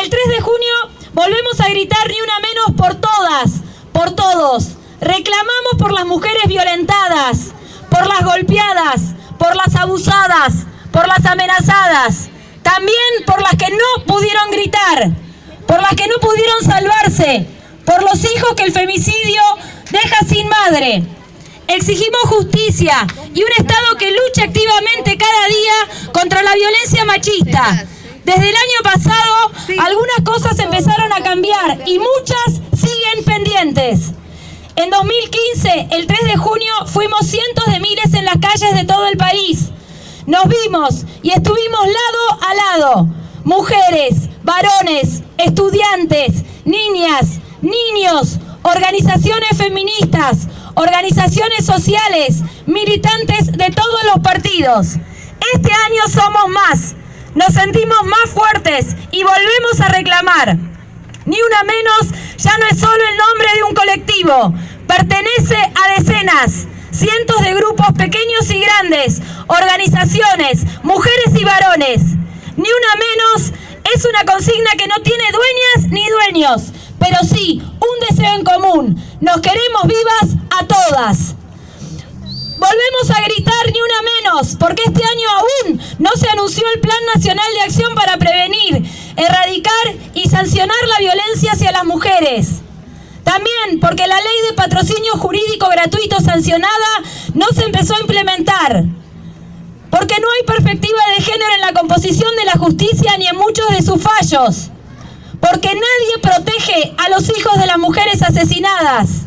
El 3 de junio volvemos a gritar ni una menos por todas, por todos. Reclamamos por las mujeres violentadas, por las golpeadas, por las abusadas, por las amenazadas. También por las que no pudieron gritar, por las que no pudieron salvarse, por los hijos que el femicidio deja sin madre. Exigimos justicia y un Estado que luche activamente cada día contra la violencia machista. Desde el año pasado, algunas cosas empezaron a cambiar y muchas siguen pendientes. En 2015, el 3 de junio, fuimos cientos de miles en las calles de todo el país. Nos vimos y estuvimos lado a lado. Mujeres, varones, estudiantes, niñas, niños, organizaciones feministas, organizaciones sociales, militantes de todos los partidos. Este año somos más, nos sentimos más fuertes y volvemos a reclamar. Ni una menos ya no es solo el nombre de un colectivo, pertenece a decenas, cientos de grupos pequeños y grandes, organizaciones, mujeres y varones. Ni una menos es una consigna que no tiene dueñas ni dueños, pero sí un deseo en común. Nos queremos vivas a todas. Volvemos a gritar ni una menos, porque este año aún no se anunció el Plan Nacional de Acción para prevenir, erradicar y sancionar la violencia hacia las mujeres. También porque la ley de patrocinio jurídico gratuito sancionada no se empezó a implementar. Porque no hay perspectiva de género en la composición de la justicia ni en muchos de sus fallos. Porque nadie protege a los hijos de las mujeres asesinadas.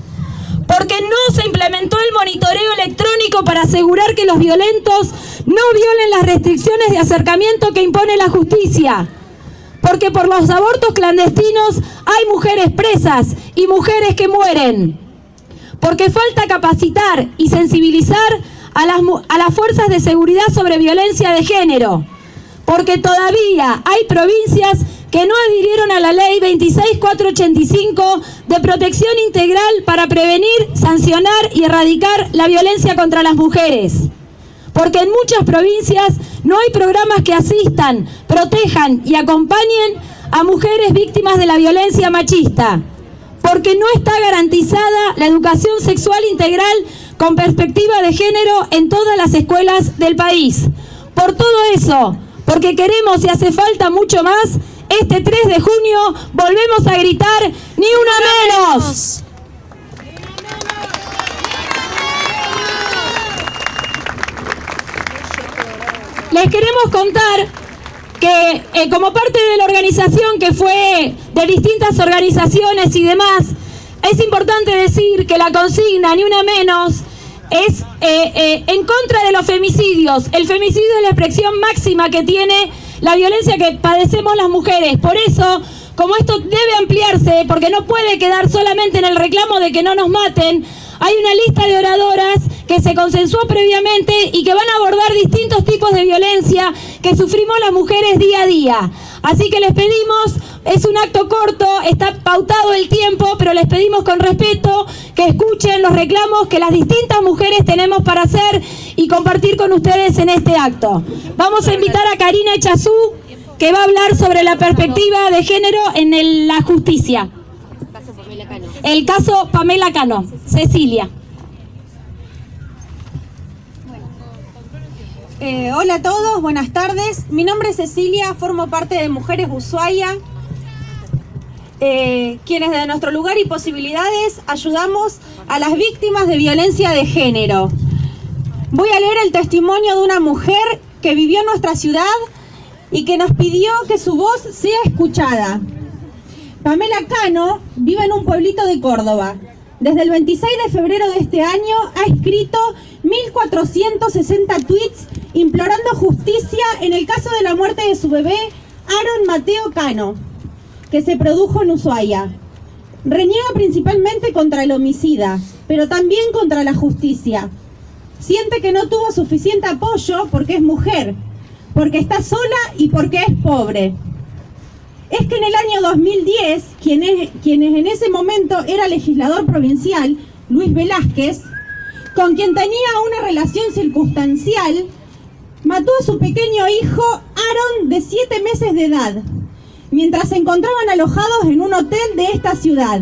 Porque no se implementó el monitoreo electrónico para asegurar que los violentos no violen las restricciones de acercamiento que impone la justicia. Porque por los abortos clandestinos hay mujeres presas y mujeres que mueren. Porque falta capacitar y sensibilizar a las fuerzas de seguridad sobre violencia de género. Porque todavía hay provincias que no adhirieron a la ley 26485 de protección integral para prevenir, sancionar y erradicar la violencia contra las mujeres. Porque en muchas provincias no hay programas que asistan, protejan y acompañen a mujeres víctimas de la violencia machista. Porque no está garantizada la educación sexual integral con perspectiva de género en todas las escuelas del país. Por todo eso, porque queremos y hace falta mucho más, este 3 de junio volvemos a gritar ¡ni una menos! Les queremos contar que como parte de la organización que fue de distintas organizaciones y demás, es importante decir que la consigna ni una menos es en contra de los femicidios. El femicidio es la expresión máxima que tiene la violencia que padecemos las mujeres. Por eso, como esto debe ampliarse, porque no puede quedar solamente en el reclamo de que no nos maten, hay una lista de oradoras que se consensuó previamente y que van a abordar distintos tipos de violencia que sufrimos las mujeres día a día. Así que les pedimos, es un acto corto, está pautado el tiempo, pero les pedimos con respeto que escuchen los reclamos que las distintas mujeres tenemos para hacer y compartir con ustedes en este acto. Vamos a invitar a Karina Echazú, que va a hablar sobre la perspectiva de género en la justicia. El caso Pamela Cano. Cecilia. Hola a todos, buenas tardes. Mi nombre es Cecilia, formo parte de Mujeres Ushuaia, quienes de nuestro lugar y posibilidades ayudamos a las víctimas de violencia de género. Voy a leer el testimonio de una mujer que vivió en nuestra ciudad y que nos pidió que su voz sea escuchada. Pamela Cano vive en un pueblito de Córdoba. Desde el 26 de febrero de este año ha escrito 1460 tweets implorando justicia en el caso de la muerte de su bebé Aaron Mateo Cano, que se produjo en Ushuaia. Reniega principalmente contra el homicida, pero también contra la justicia. Siente que no tuvo suficiente apoyo porque es mujer, porque está sola y porque es pobre. Es que en el año 2010, quienes en ese momento era legislador provincial, Luis Velázquez, con quien tenía una relación circunstancial, mató a su pequeño hijo Aaron de 7 meses de edad. mientras se encontraban alojados en un hotel de esta ciudad.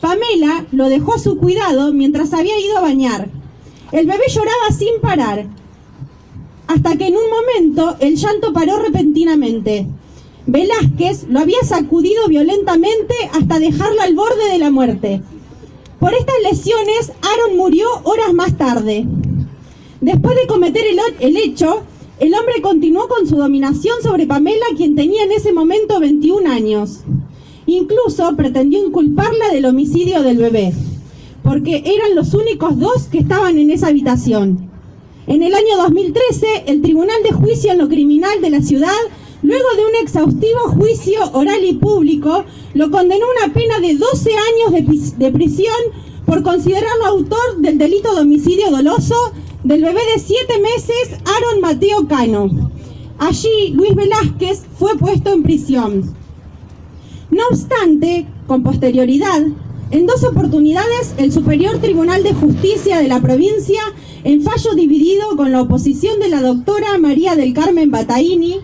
Pamela lo dejó a su cuidado mientras había ido a bañar. El bebé lloraba sin parar, hasta que en un momento el llanto paró repentinamente. Velázquez lo había sacudido violentamente hasta dejarlo al borde de la muerte. Por estas lesiones, Aaron murió horas más tarde. Después de cometer el hecho, el hombre continuó con su dominación sobre Pamela, quien tenía en ese momento 21 años. Incluso pretendió inculparla del homicidio del bebé, porque eran los únicos dos que estaban en esa habitación. En el año 2013, el Tribunal de Juicio en lo Criminal de la ciudad, luego de un exhaustivo juicio oral y público, lo condenó a una pena de 12 años de prisión por considerarlo autor del delito de homicidio doloso del bebé de 7 meses, Aaron Mateo Cano. Allí, Luis Velázquez fue puesto en prisión. No obstante, con posterioridad, en 2 oportunidades, el Superior Tribunal de Justicia de la provincia, en fallo dividido con la oposición de la doctora María del Carmen Bataini,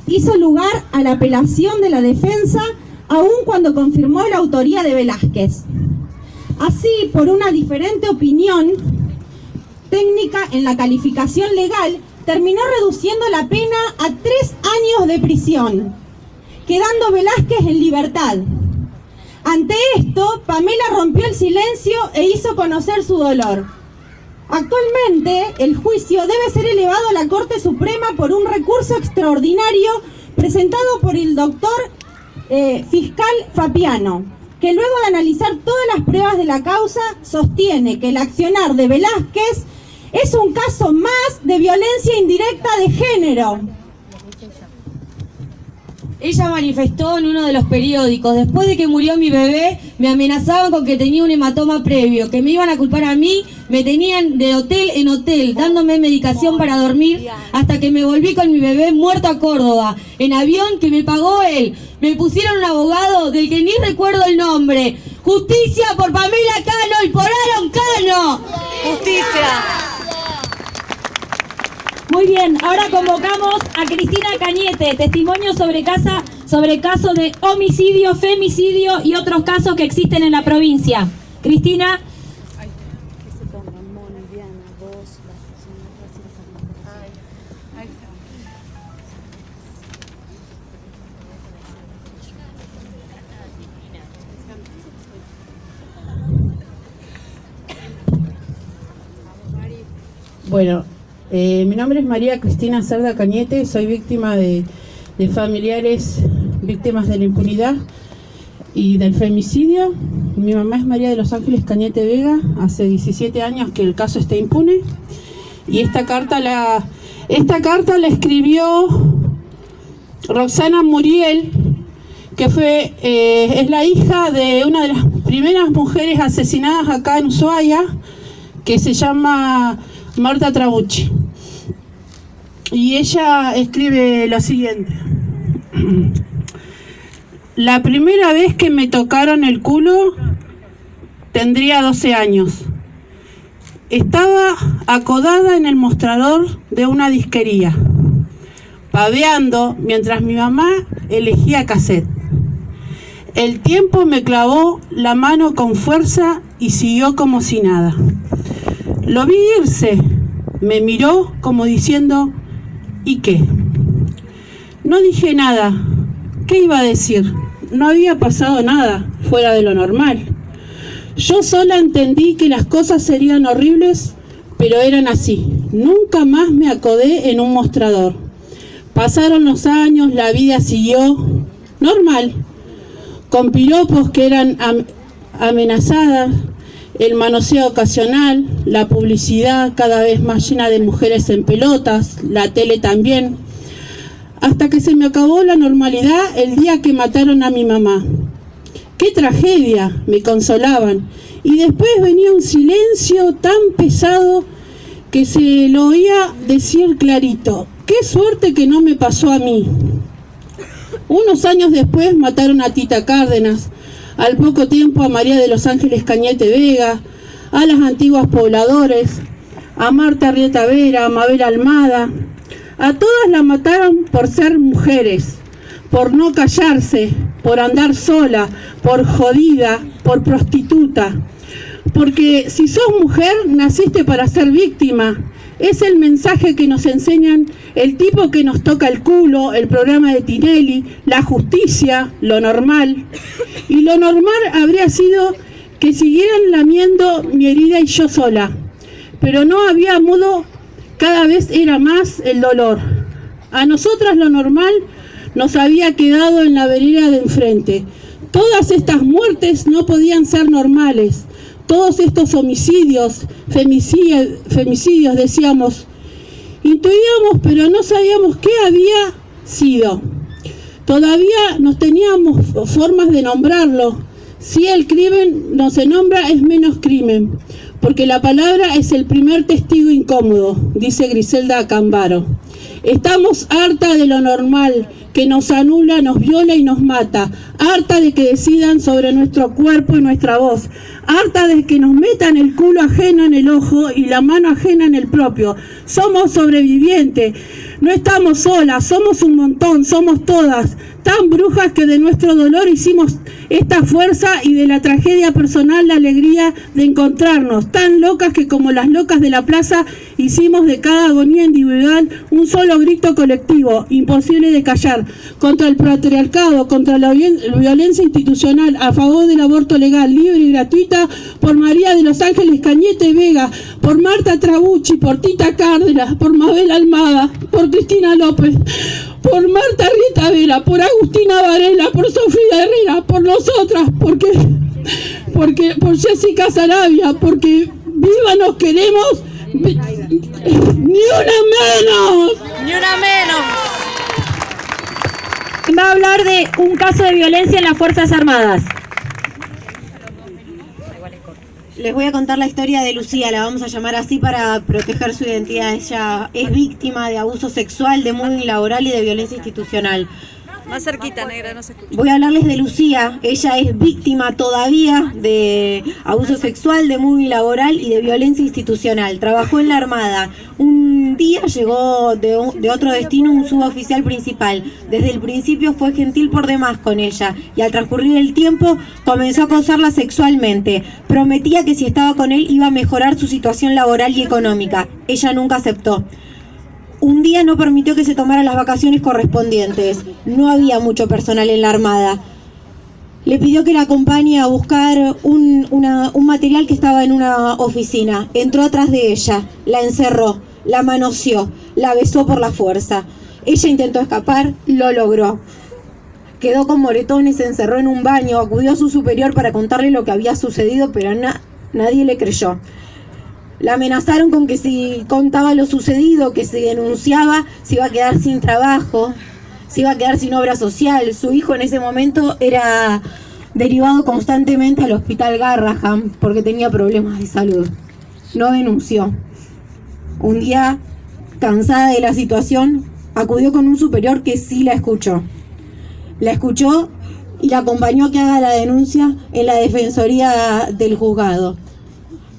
hizo lugar a la apelación de la defensa, aun cuando confirmó la autoría de Velázquez. Así, por una diferente opinión técnica en la calificación legal, terminó reduciendo la pena a 3 años de prisión, quedando Velázquez en libertad. Ante esto, Pamela rompió el silencio e hizo conocer su dolor. Actualmente, el juicio debe ser elevado a la Corte Suprema por un recurso extraordinario presentado por el doctor fiscal Fapiano, que luego de analizar todas las pruebas de la causa, sostiene que el accionar de Velázquez es un caso más de violencia indirecta de género. Ella manifestó en uno de los periódicos: después de que murió mi bebé, me amenazaban con que tenía un hematoma previo, que me iban a culpar a mí, me tenían de hotel en hotel, dándome medicación para dormir, hasta que me volví con mi bebé muerto a Córdoba, en avión que me pagó él. Me pusieron un abogado del que ni recuerdo el nombre. ¡Justicia por Pamela Cano y por Aaron Cano! ¡Justicia! Muy bien, ahora convocamos a Cristina Cañete, testimonio sobre casos de homicidio, femicidio y otros casos que existen en la provincia. Cristina. Bueno, mi nombre es María Cristina Cerda Cañete, soy víctima de familiares víctimas de la impunidad y del femicidio. Mi mamá es María de los Ángeles Cañete Vega, hace 17 años que el caso está impune, y esta carta la escribió Roxana Muriel, que es la hija de una de las primeras mujeres asesinadas acá en Ushuaia, que se llama Marta Trabucci. Y ella escribe lo siguiente: la primera vez que me tocaron el culo tendría 12 años. Estaba acodada en el mostrador de una disquería, paveando mientras mi mamá elegía cassette. El tiempo me clavó la mano con fuerza y siguió como si nada. Lo vi irse, me miró como diciendo: ¿y qué? No dije nada. ¿Qué iba a decir? No había pasado nada fuera de lo normal. Yo sola entendí que las cosas serían horribles, pero eran así. Nunca más me acodé en un mostrador. Pasaron los años, la vida siguió normal, con piropos que eran amenazadas, el manoseo ocasional, la publicidad cada vez más llena de mujeres en pelotas, la tele también, hasta que se me acabó la normalidad el día que mataron a mi mamá. ¡Qué tragedia!, me consolaban, y después venía un silencio tan pesado que se lo oía decir clarito: ¡qué suerte que no me pasó a mí! Unos años después mataron a Tita Cárdenas, al poco tiempo a María de los Ángeles Cañete Vega, a las antiguas pobladores, a Marta Arrieta Vera, a Mabel Almada. A todas la mataron por ser mujeres, por no callarse, por andar sola, por jodida, por prostituta. Porque si sos mujer, naciste para ser víctima. Es el mensaje que nos enseñan el tipo que nos toca el culo, el programa de Tinelli, la justicia, lo normal. Y lo normal habría sido que siguieran lamiendo mi herida y yo sola. Pero no había modo, cada vez era más el dolor. A nosotras lo normal nos había quedado en la vereda de enfrente. Todas estas muertes no podían ser normales. Todos estos homicidios, femicidios, decíamos, intuíamos, pero no sabíamos qué había sido. Todavía no teníamos formas de nombrarlo. Si el crimen no se nombra, es menos crimen, porque la palabra es el primer testigo incómodo, dice Griselda Cambaro. Estamos harta de lo normal, que nos anula, nos viola y nos mata. Harta de que decidan sobre nuestro cuerpo y nuestra voz. Harta de que nos metan el culo ajeno en el ojo y la mano ajena en el propio. Somos sobrevivientes. No estamos solas, somos un montón, somos todas. Tan brujas que de nuestro dolor hicimos esta fuerza y de la tragedia personal la alegría de encontrarnos. Tan locas que como las locas de la plaza hicimos de cada agonía individual un solo grito colectivo, imposible de callar, contra el patriarcado, contra la violencia institucional, a favor del aborto legal, libre y gratuita, por María de los Ángeles Cañete Vega, por Marta Trabucci, por Tita Cárdenas, por Mabel Almada, por Cristina López, por Marta Rita Vera, por Agustina Varela, por Sofía Herrera, por nosotras, por Jessica Sarabia, porque viva nos queremos, ni una menos. Ni una menos. Va a hablar de un caso de violencia en las Fuerzas Armadas. Les voy a contar la historia de Lucía, la vamos a llamar así para proteger su identidad. Ella es víctima de abuso sexual, de mobbing laboral y de violencia institucional. Más cerquita, negra, no se escucha. Voy a hablarles de Lucía. Ella es víctima todavía de abuso sexual, de mobbing laboral y de violencia institucional. Trabajó en la Armada. Un día llegó de otro destino un suboficial principal. Desde el principio fue gentil por demás con ella y al transcurrir el tiempo comenzó a acosarla sexualmente. Prometía que si estaba con él iba a mejorar su situación laboral y económica. Ella nunca aceptó. Un día no permitió que se tomaran las vacaciones correspondientes. No había mucho personal en la Armada. Le pidió que la acompañe a buscar un material que estaba en una oficina. Entró atrás de ella, la encerró, la manoseó, la besó por la fuerza. Ella intentó escapar, lo logró. Quedó con moretones, se encerró en un baño, acudió a su superior para contarle lo que había sucedido, pero nadie le creyó. La amenazaron con que si contaba lo sucedido, que si denunciaba, se iba a quedar sin trabajo, se iba a quedar sin obra social. Su hijo en ese momento era derivado constantemente al hospital Garrahan porque tenía problemas de salud. No denunció. Un día, cansada de la situación, acudió con un superior que sí la escuchó. La escuchó y la acompañó a que haga la denuncia en la defensoría del juzgado.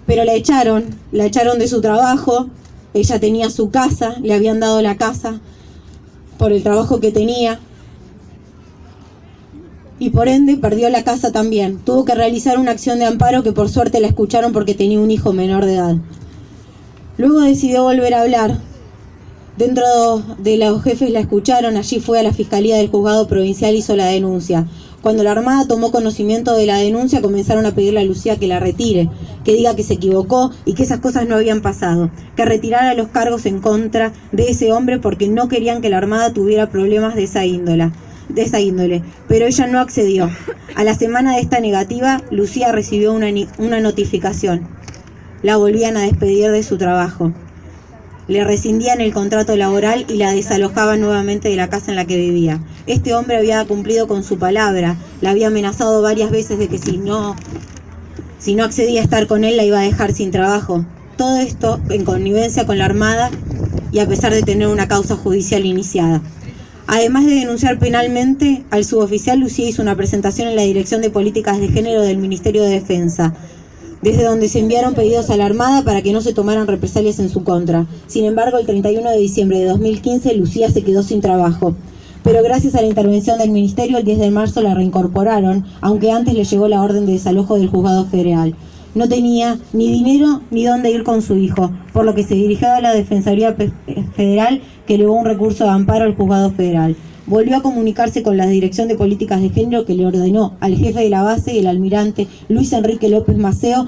Pero la echaron de su trabajo. Ella tenía su casa, le habían dado la casa por el trabajo que tenía. Y por ende perdió la casa también. Tuvo que realizar una acción de amparo que por suerte la escucharon porque tenía un hijo menor de edad. Luego decidió volver a hablar. Dentro de los jefes la escucharon, allí fue a la Fiscalía del Juzgado Provincial, hizo la denuncia. Cuando la Armada tomó conocimiento de la denuncia, comenzaron a pedirle a Lucía que la retire, que diga que se equivocó y que esas cosas no habían pasado, que retirara los cargos en contra de ese hombre porque no querían que la Armada tuviera problemas de esa índole. Pero ella no accedió. A la semana de esta negativa, Lucía recibió una notificación. La volvían a despedir de su trabajo. Le rescindían el contrato laboral y la desalojaban nuevamente de la casa en la que vivía. Este hombre había cumplido con su palabra, la había amenazado varias veces de que si no accedía a estar con él la iba a dejar sin trabajo. Todo esto en connivencia con la Armada y a pesar de tener una causa judicial iniciada. Además de denunciar penalmente al suboficial, Lucía hizo una presentación en la Dirección de Políticas de Género del Ministerio de Defensa, desde donde se enviaron pedidos a la Armada para que no se tomaran represalias en su contra. Sin embargo, el 31 de diciembre de 2015, Lucía se quedó sin trabajo. pero gracias a la intervención del Ministerio el 10 de marzo la reincorporaron, aunque antes le llegó la orden de desalojo del Juzgado Federal. No tenía ni dinero ni dónde ir con su hijo, por lo que se dirigió a la Defensoría Federal, que elevó un recurso de amparo al Juzgado Federal. Volvió a comunicarse con la Dirección de Políticas de Género, que le ordenó al jefe de la base y el almirante Luis Enrique López Maceo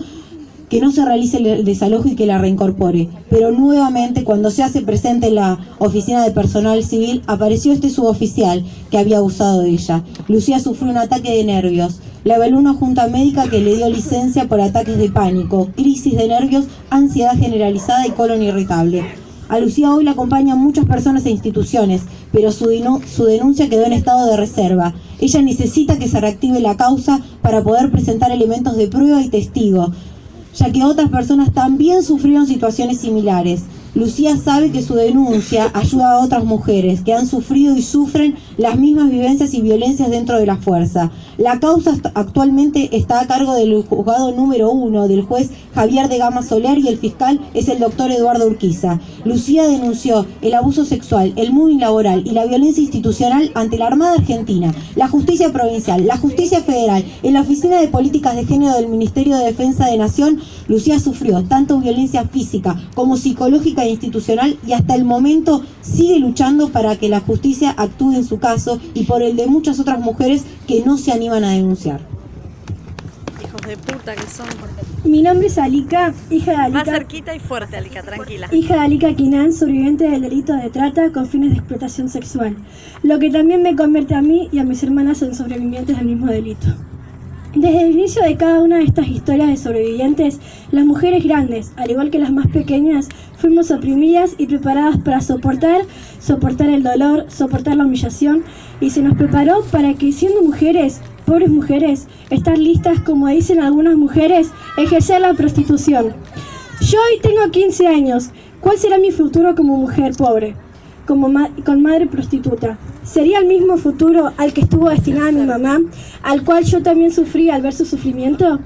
que no se realice el desalojo y que la reincorpore. Pero nuevamente, cuando se hace presente en la oficina de personal civil, apareció este suboficial que había abusado de ella. Lucía sufrió un ataque de nervios. La evaluó una junta médica que le dio licencia por ataques de pánico, crisis de nervios, ansiedad generalizada y colon irritable. A Lucía hoy la acompañan muchas personas e instituciones, pero su denuncia quedó en estado de reserva. Ella necesita que se reactive la causa para poder presentar elementos de prueba y testigo, ya que otras personas también sufrieron situaciones similares. Lucía sabe que su denuncia ayuda a otras mujeres que han sufrido y sufren las mismas vivencias y violencias dentro de la fuerza. La causa actualmente está a cargo del juzgado número 1 del juez Javier de Gama Soler y el fiscal es el doctor Eduardo Urquiza. Lucía denunció el abuso sexual, el moving laboral y la violencia institucional ante la Armada Argentina, la Justicia Provincial, la Justicia Federal. En la Oficina de Políticas de Género del Ministerio de Defensa de Nación, Lucía sufrió tanto violencia física como psicológica e institucional y hasta el momento sigue luchando para que la justicia actúe en su caso y por el de muchas otras mujeres que no se animan a denunciar. Hijos de puta que son. Mi nombre es Alika, hija de Más Alika, cerquita y fuerte, Alika, tranquila. hija de Alika Quinan, sobreviviente del delito de trata con fines de explotación sexual, lo que también me convierte a mí y a mis hermanas en sobrevivientes del mismo delito. Desde el inicio de cada una de estas historias de sobrevivientes, las mujeres grandes, al igual que las más pequeñas, fuimos oprimidas y preparadas para soportar el dolor, soportar la humillación, y se nos preparó para que, siendo mujeres, pobres mujeres, estar listas, como dicen algunas mujeres, ejercer la prostitución. Yo hoy tengo 15 años. ¿Cuál será mi futuro como mujer pobre? Con madre prostituta. ¿Sería el mismo futuro al que estuvo destinada mi mamá, al cual yo también sufrí al ver su sufrimiento?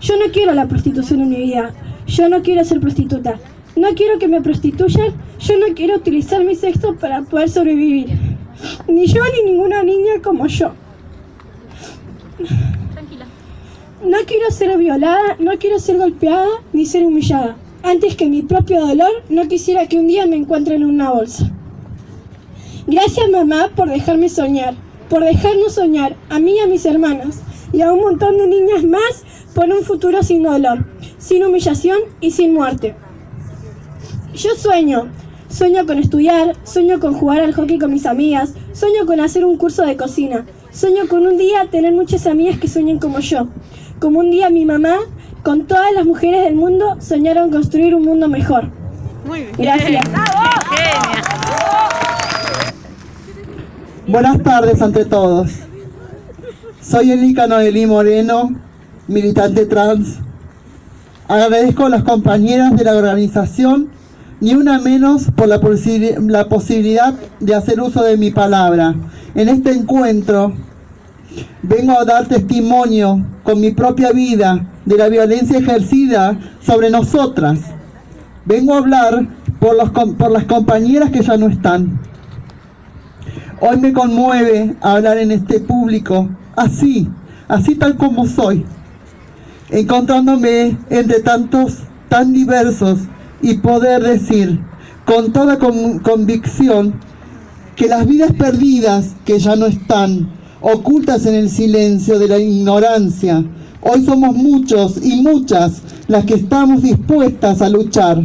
Yo no quiero la prostitución en mi vida. Yo no quiero ser prostituta. No quiero que me prostituyan. Yo no quiero utilizar mi sexo para poder sobrevivir. Ni yo ni ninguna niña como yo. Tranquila. No quiero ser violada, no quiero ser golpeada ni ser humillada. Antes que mi propio dolor, no quisiera que un día me encuentren en una bolsa. Gracias, mamá, por dejarme soñar, por dejarnos soñar, a mí y a mis hermanas, y a un montón de niñas más, por un futuro sin dolor, sin humillación y sin muerte. Yo sueño con estudiar, sueño con jugar al hockey con mis amigas, sueño con hacer un curso de cocina, sueño con un día tener muchas amigas que sueñen como yo, como un día mi mamá, con todas las mujeres del mundo, soñaron construir un mundo mejor. Muy bien. Gracias. Genia. Buenas tardes ante todos. Soy Elika Noelí Moreno, militante trans. Agradezco a las compañeras de la organización, ni una menos, por la posibilidad de hacer uso de mi palabra. En este encuentro vengo a dar testimonio con mi propia vida de la violencia ejercida sobre nosotras. Vengo a hablar por las compañeras que ya no están. Hoy me conmueve hablar en este público, así tal como soy, encontrándome entre tantos tan diversos y poder decir con toda convicción que las vidas perdidas que ya no están, ocultas en el silencio de la ignorancia, hoy somos muchos y muchas las que estamos dispuestas a luchar,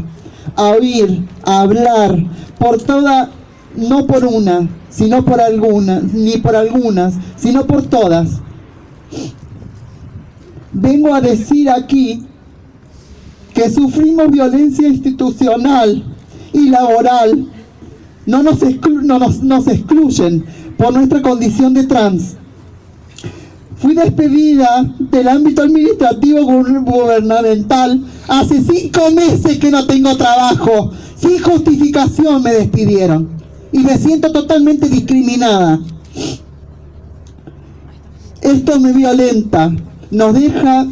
a oír, a hablar por toda, no por una, sino por algunas, ni por algunas, sino por todas. Vengo a decir aquí que sufrimos violencia institucional y laboral. No nos excluyen por nuestra condición de trans. Fui despedida del ámbito administrativo gubernamental hace 5 meses que no tengo trabajo. Sin justificación me despidieron. Y me siento totalmente discriminada. Esto me violenta, nos deja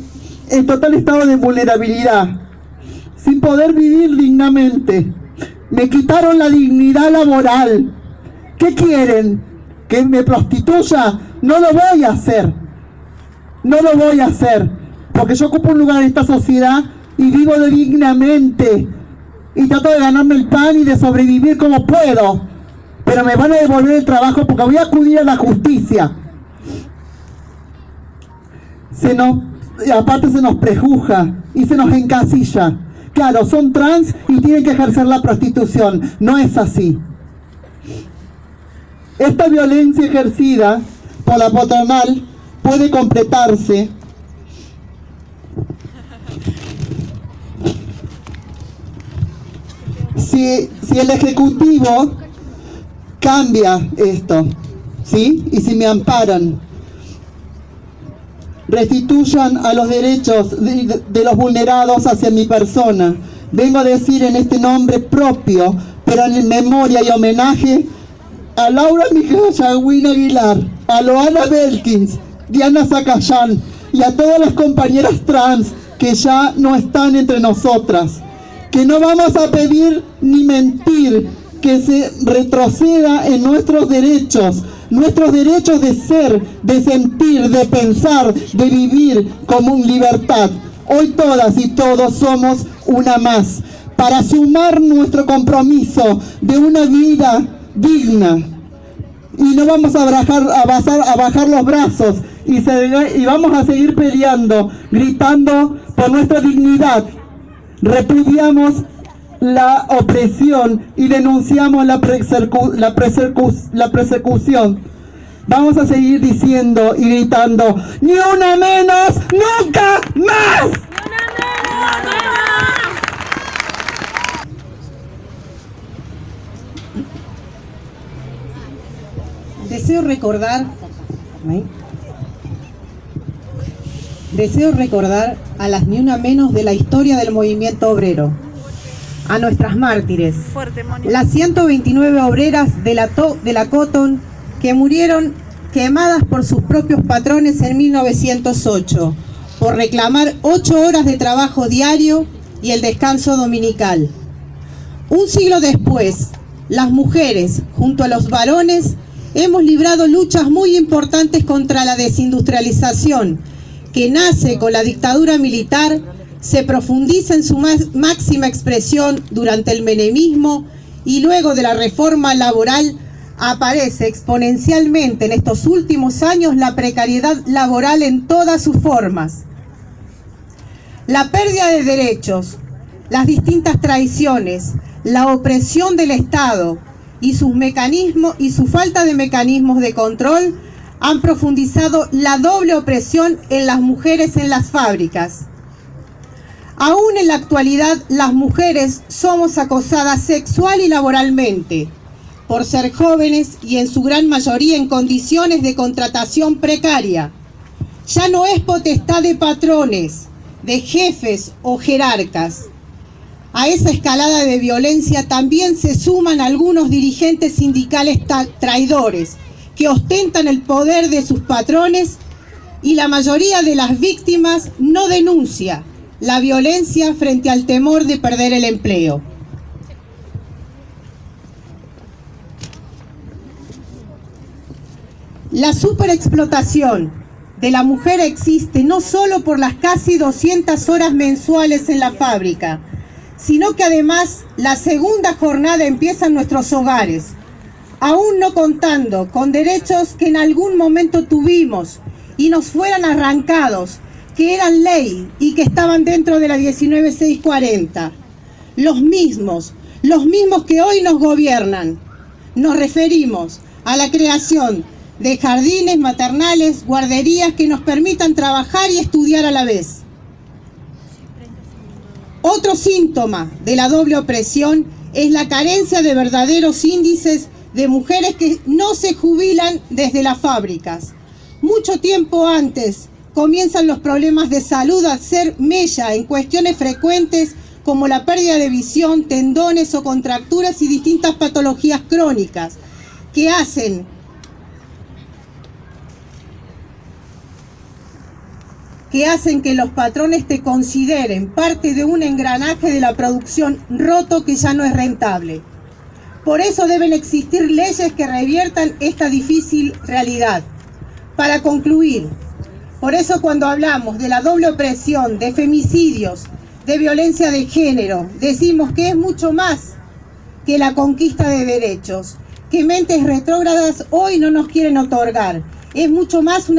en total estado de vulnerabilidad, sin poder vivir dignamente. Me quitaron la dignidad laboral. ¿Qué quieren? que me prostituya, no lo voy a hacer. No lo voy a hacer, porque yo ocupo un lugar en esta sociedad y vivo dignamente y trato de ganarme el pan y de sobrevivir como puedo, pero me van a devolver el trabajo porque voy a acudir a la justicia. Aparte se nos prejuzga y se nos encasilla. Claro, son trans y tienen que ejercer la prostitución. No es así. Esta violencia ejercida por la patronal puede completarse si el Ejecutivo cambia esto, ¿sí? Y si me amparan, restituyan a los derechos de los vulnerados hacia mi persona. Vengo a decir en este nombre propio, pero en memoria y homenaje a Laura Miguel Yagüín Aguilar, a Loana Belkins, Diana Zacayán y a todas las compañeras trans que ya no están entre nosotras, que no vamos a pedir ni mentir que se retroceda en nuestros derechos de ser, de sentir, de pensar, de vivir como en libertad. Hoy todas y todos somos una más, para sumar nuestro compromiso de una vida digna. Y no vamos a bajar los brazos y vamos a seguir peleando, gritando por nuestra dignidad. Repudiamos la opresión y denunciamos la persecución. Vamos a seguir diciendo y gritando: ¡ni una menos, nunca más! Deseo recordar a las ni una menos de la historia del movimiento obrero, a nuestras mártires, Fuerte, Mónica. las 129 obreras de la Cotton que murieron quemadas por sus propios patrones en 1908, por reclamar 8 horas de trabajo diario y el descanso dominical. Un siglo después, las mujeres, junto a los varones, hemos librado luchas muy importantes contra la desindustrialización, que nace con la dictadura militar, se profundiza en su máxima expresión durante el menemismo y luego de la reforma laboral aparece exponencialmente en estos últimos años la precariedad laboral en todas sus formas. La pérdida de derechos, las distintas traiciones, la opresión del Estado y sus mecanismos y su falta de mecanismos de control han profundizado la doble opresión en las mujeres en las fábricas. Aún en la actualidad, las mujeres somos acosadas sexual y laboralmente por ser jóvenes y en su gran mayoría en condiciones de contratación precaria. Ya no es potestad de patrones, de jefes o jerarcas. A esa escalada de violencia también se suman algunos dirigentes sindicales traidores que ostentan el poder de sus patrones, y la mayoría de las víctimas no denuncia la violencia frente al temor de perder el empleo. La superexplotación de la mujer existe no solo por las casi 200 horas mensuales en la fábrica, sino que además la segunda jornada empieza en nuestros hogares, aún no contando con derechos que en algún momento tuvimos y nos fueran arrancados, que eran ley y que estaban dentro de la 19640. Los mismos que hoy nos gobiernan. Nos referimos a la creación de jardines maternales, guarderías que nos permitan trabajar y estudiar a la vez. Otro síntoma de la doble opresión es la carencia de verdaderos índices de mujeres que no se jubilan desde las fábricas. Mucho tiempo antes comienzan los problemas de salud a ser mella en cuestiones frecuentes como la pérdida de visión, tendones o contracturas y distintas patologías crónicas que hacen que los patrones te consideren parte de un engranaje de la producción roto que ya no es rentable. Por eso deben existir leyes que reviertan esta difícil realidad. Para concluir, por eso cuando hablamos de la doble opresión, de femicidios, de violencia de género, decimos que es mucho más que la conquista de derechos, que mentes retrógradas hoy no nos quieren otorgar. Es mucho más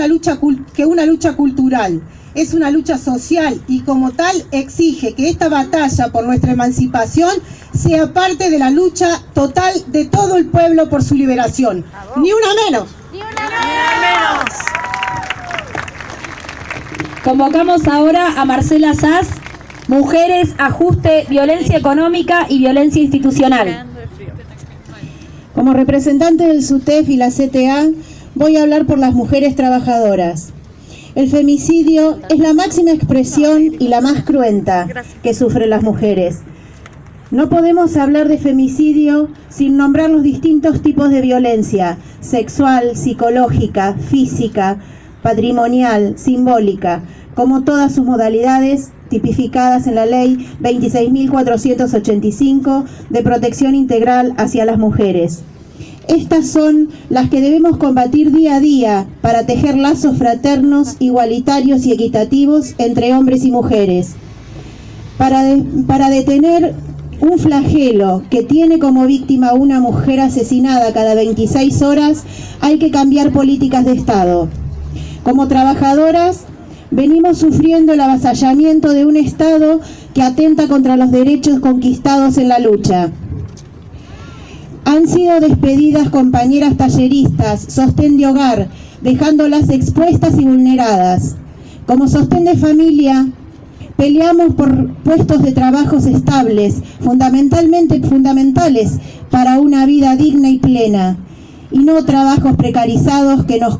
que una lucha cultural, es una lucha social y como tal exige que esta batalla por nuestra emancipación sea parte de la lucha total de todo el pueblo por su liberación. ¡Ni una menos! ¡Ni una menos! Convocamos ahora a Marcela Sass, Mujeres, Ajuste, Violencia Económica y Violencia Institucional. Como representante del SUTEF y la CTA, voy a hablar por las mujeres trabajadoras. El femicidio es la máxima expresión y la más cruenta que sufren las mujeres. No podemos hablar de femicidio sin nombrar los distintos tipos de violencia: sexual, psicológica, física, patrimonial, simbólica, como todas sus modalidades tipificadas en la Ley 26.485 de protección integral hacia las mujeres. Estas son las que debemos combatir día a día para tejer lazos fraternos, igualitarios y equitativos entre hombres y mujeres. Para detener un flagelo que tiene como víctima una mujer asesinada cada 26 horas, hay que cambiar políticas de Estado. Como trabajadoras, venimos sufriendo el avasallamiento de un Estado que atenta contra los derechos conquistados en la lucha. Han sido despedidas compañeras talleristas, sostén de hogar, dejándolas expuestas y vulneradas. Como sostén de familia, peleamos por puestos de trabajos estables, fundamentales para una vida digna y plena, y no trabajos precarizados que nos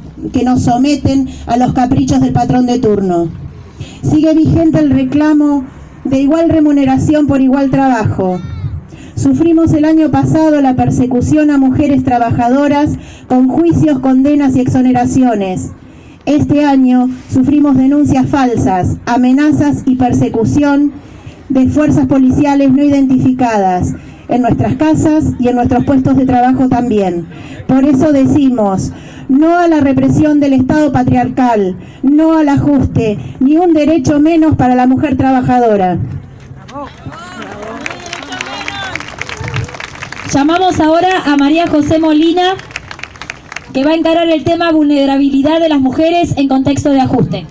someten a los caprichos del patrón de turno. Sigue vigente el reclamo de igual remuneración por igual trabajo. Sufrimos el año pasado la persecución a mujeres trabajadoras con juicios, condenas y exoneraciones. Este año sufrimos denuncias falsas, amenazas y persecución de fuerzas policiales no identificadas en nuestras casas y en nuestros puestos de trabajo también. Por eso decimos no a la represión del Estado patriarcal, no al ajuste, ni un derecho menos para la mujer trabajadora. Llamamos ahora a María José Molina, que va a encarar el tema vulnerabilidad de las mujeres en contexto de ajuste.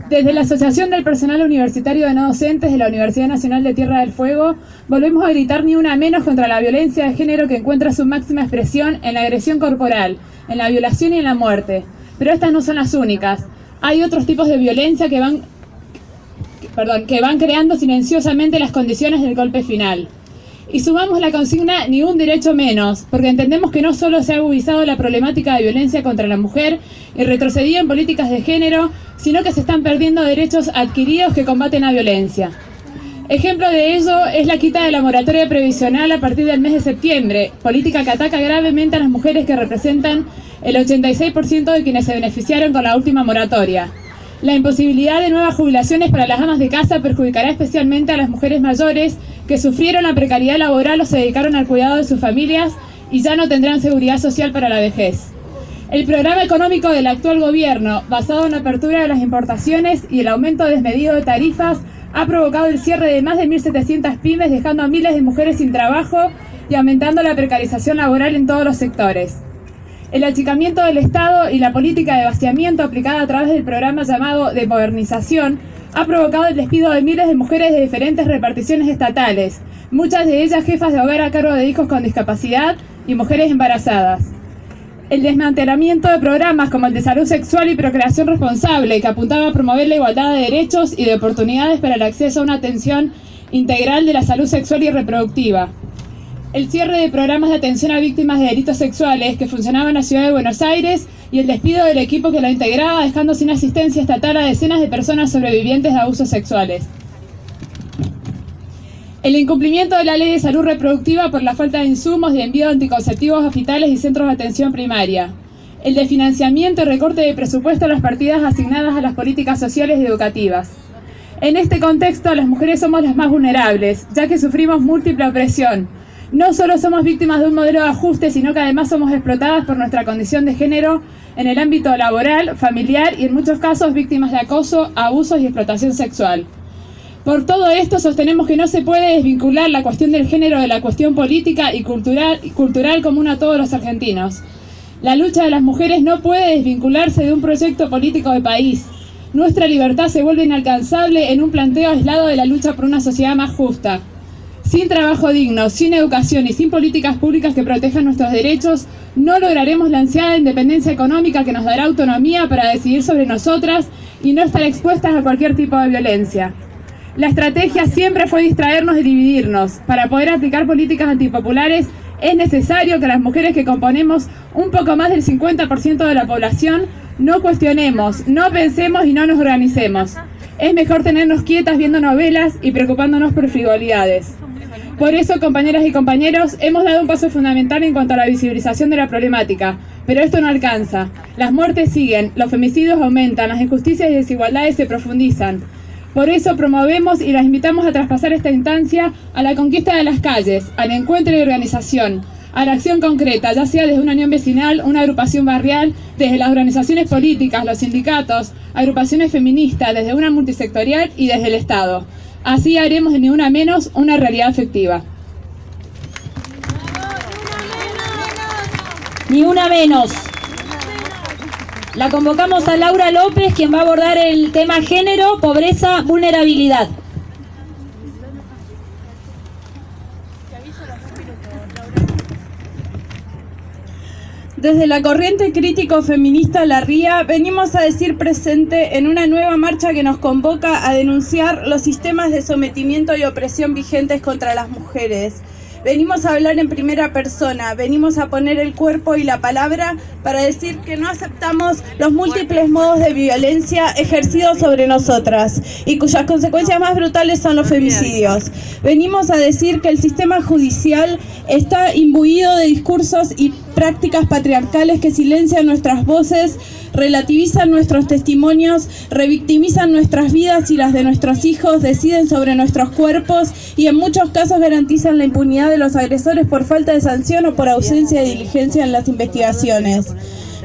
Desde la Asociación del Personal Universitario de No Docentes de la Universidad Nacional de Tierra del Fuego, volvemos a gritar ni una menos contra la violencia de género que encuentra su máxima expresión en la agresión corporal, en la violación y en la muerte. Pero estas no son las únicas. Hay otros tipos de violencia que van creando silenciosamente las condiciones del golpe final. Y sumamos la consigna ni un derecho menos, porque entendemos que no solo se ha agudizado la problemática de violencia contra la mujer y retrocedido en políticas de género, sino que se están perdiendo derechos adquiridos que combaten la violencia. Ejemplo de ello es la quita de la moratoria previsional a partir del mes de septiembre, política que ataca gravemente a las mujeres que representan el 86% de quienes se beneficiaron con la última moratoria. La imposibilidad de nuevas jubilaciones para las amas de casa perjudicará especialmente a las mujeres mayores que sufrieron la precariedad laboral o se dedicaron al cuidado de sus familias y ya no tendrán seguridad social para la vejez. El programa económico del actual gobierno, basado en la apertura de las importaciones y el aumento desmedido de tarifas, ha provocado el cierre de más de 1.700 pymes, dejando a miles de mujeres sin trabajo y aumentando la precarización laboral en todos los sectores. El achicamiento del Estado y la política de vaciamiento aplicada a través del programa llamado de modernización ha provocado el despido de miles de mujeres de diferentes reparticiones estatales, muchas de ellas jefas de hogar a cargo de hijos con discapacidad y mujeres embarazadas. El desmantelamiento de programas como el de salud sexual y procreación responsable, que apuntaba a promover la igualdad de derechos y de oportunidades para el acceso a una atención integral de la salud sexual y reproductiva. El cierre de programas de atención a víctimas de delitos sexuales que funcionaban en la ciudad de Buenos Aires y el despido del equipo que lo integraba, dejando sin asistencia estatal a decenas de personas sobrevivientes de abusos sexuales. El incumplimiento de la Ley de Salud Reproductiva por la falta de insumos y envío de anticonceptivos a hospitales y centros de atención primaria. El desfinanciamiento y recorte de presupuesto a las partidas asignadas a las políticas sociales y educativas. En este contexto, las mujeres somos las más vulnerables, ya que sufrimos múltiple opresión. No solo somos víctimas de un modelo de ajuste, sino que además somos explotadas por nuestra condición de género en el ámbito laboral, familiar y en muchos casos víctimas de acoso, abusos y explotación sexual. Por todo esto sostenemos que no se puede desvincular la cuestión del género de la cuestión política y cultural común a todos los argentinos. La lucha de las mujeres no puede desvincularse de un proyecto político de país. Nuestra libertad se vuelve inalcanzable en un planteo aislado de la lucha por una sociedad más justa. Sin trabajo digno, sin educación y sin políticas públicas que protejan nuestros derechos, no lograremos la ansiada independencia económica que nos dará autonomía para decidir sobre nosotras y no estar expuestas a cualquier tipo de violencia. La estrategia siempre fue distraernos y dividirnos. Para poder aplicar políticas antipopulares es necesario que las mujeres que componemos un poco más del 50% de la población no cuestionemos, no pensemos y no nos organicemos. Es mejor tenernos quietas viendo novelas y preocupándonos por frivolidades. Por eso, compañeras y compañeros, hemos dado un paso fundamental en cuanto a la visibilización de la problemática, pero esto no alcanza. Las muertes siguen, los femicidios aumentan, las injusticias y desigualdades se profundizan. Por eso promovemos y las invitamos a traspasar esta instancia a la conquista de las calles, al encuentro y organización, a la acción concreta, ya sea desde una unión vecinal, una agrupación barrial, desde las organizaciones políticas, los sindicatos, agrupaciones feministas, desde una multisectorial y desde el Estado. Así haremos de Ni Una Menos una realidad efectiva. Ni una menos. La convocamos a Laura López, quien va a abordar el tema género, pobreza, vulnerabilidad. Desde la corriente crítico feminista La Ría venimos a decir presente en una nueva marcha que nos convoca a denunciar los sistemas de sometimiento y opresión vigentes contra las mujeres. Venimos a hablar en primera persona, venimos a poner el cuerpo y la palabra para decir que no aceptamos los múltiples modos de violencia ejercidos sobre nosotras y cuyas consecuencias más brutales son los femicidios. Venimos a decir que el sistema judicial está imbuido de discursos y prácticas patriarcales que silencian nuestras voces, relativizan nuestros testimonios, revictimizan nuestras vidas y las de nuestros hijos, deciden sobre nuestros cuerpos y en muchos casos garantizan la impunidad de los agresores por falta de sanción o por ausencia de diligencia en las investigaciones.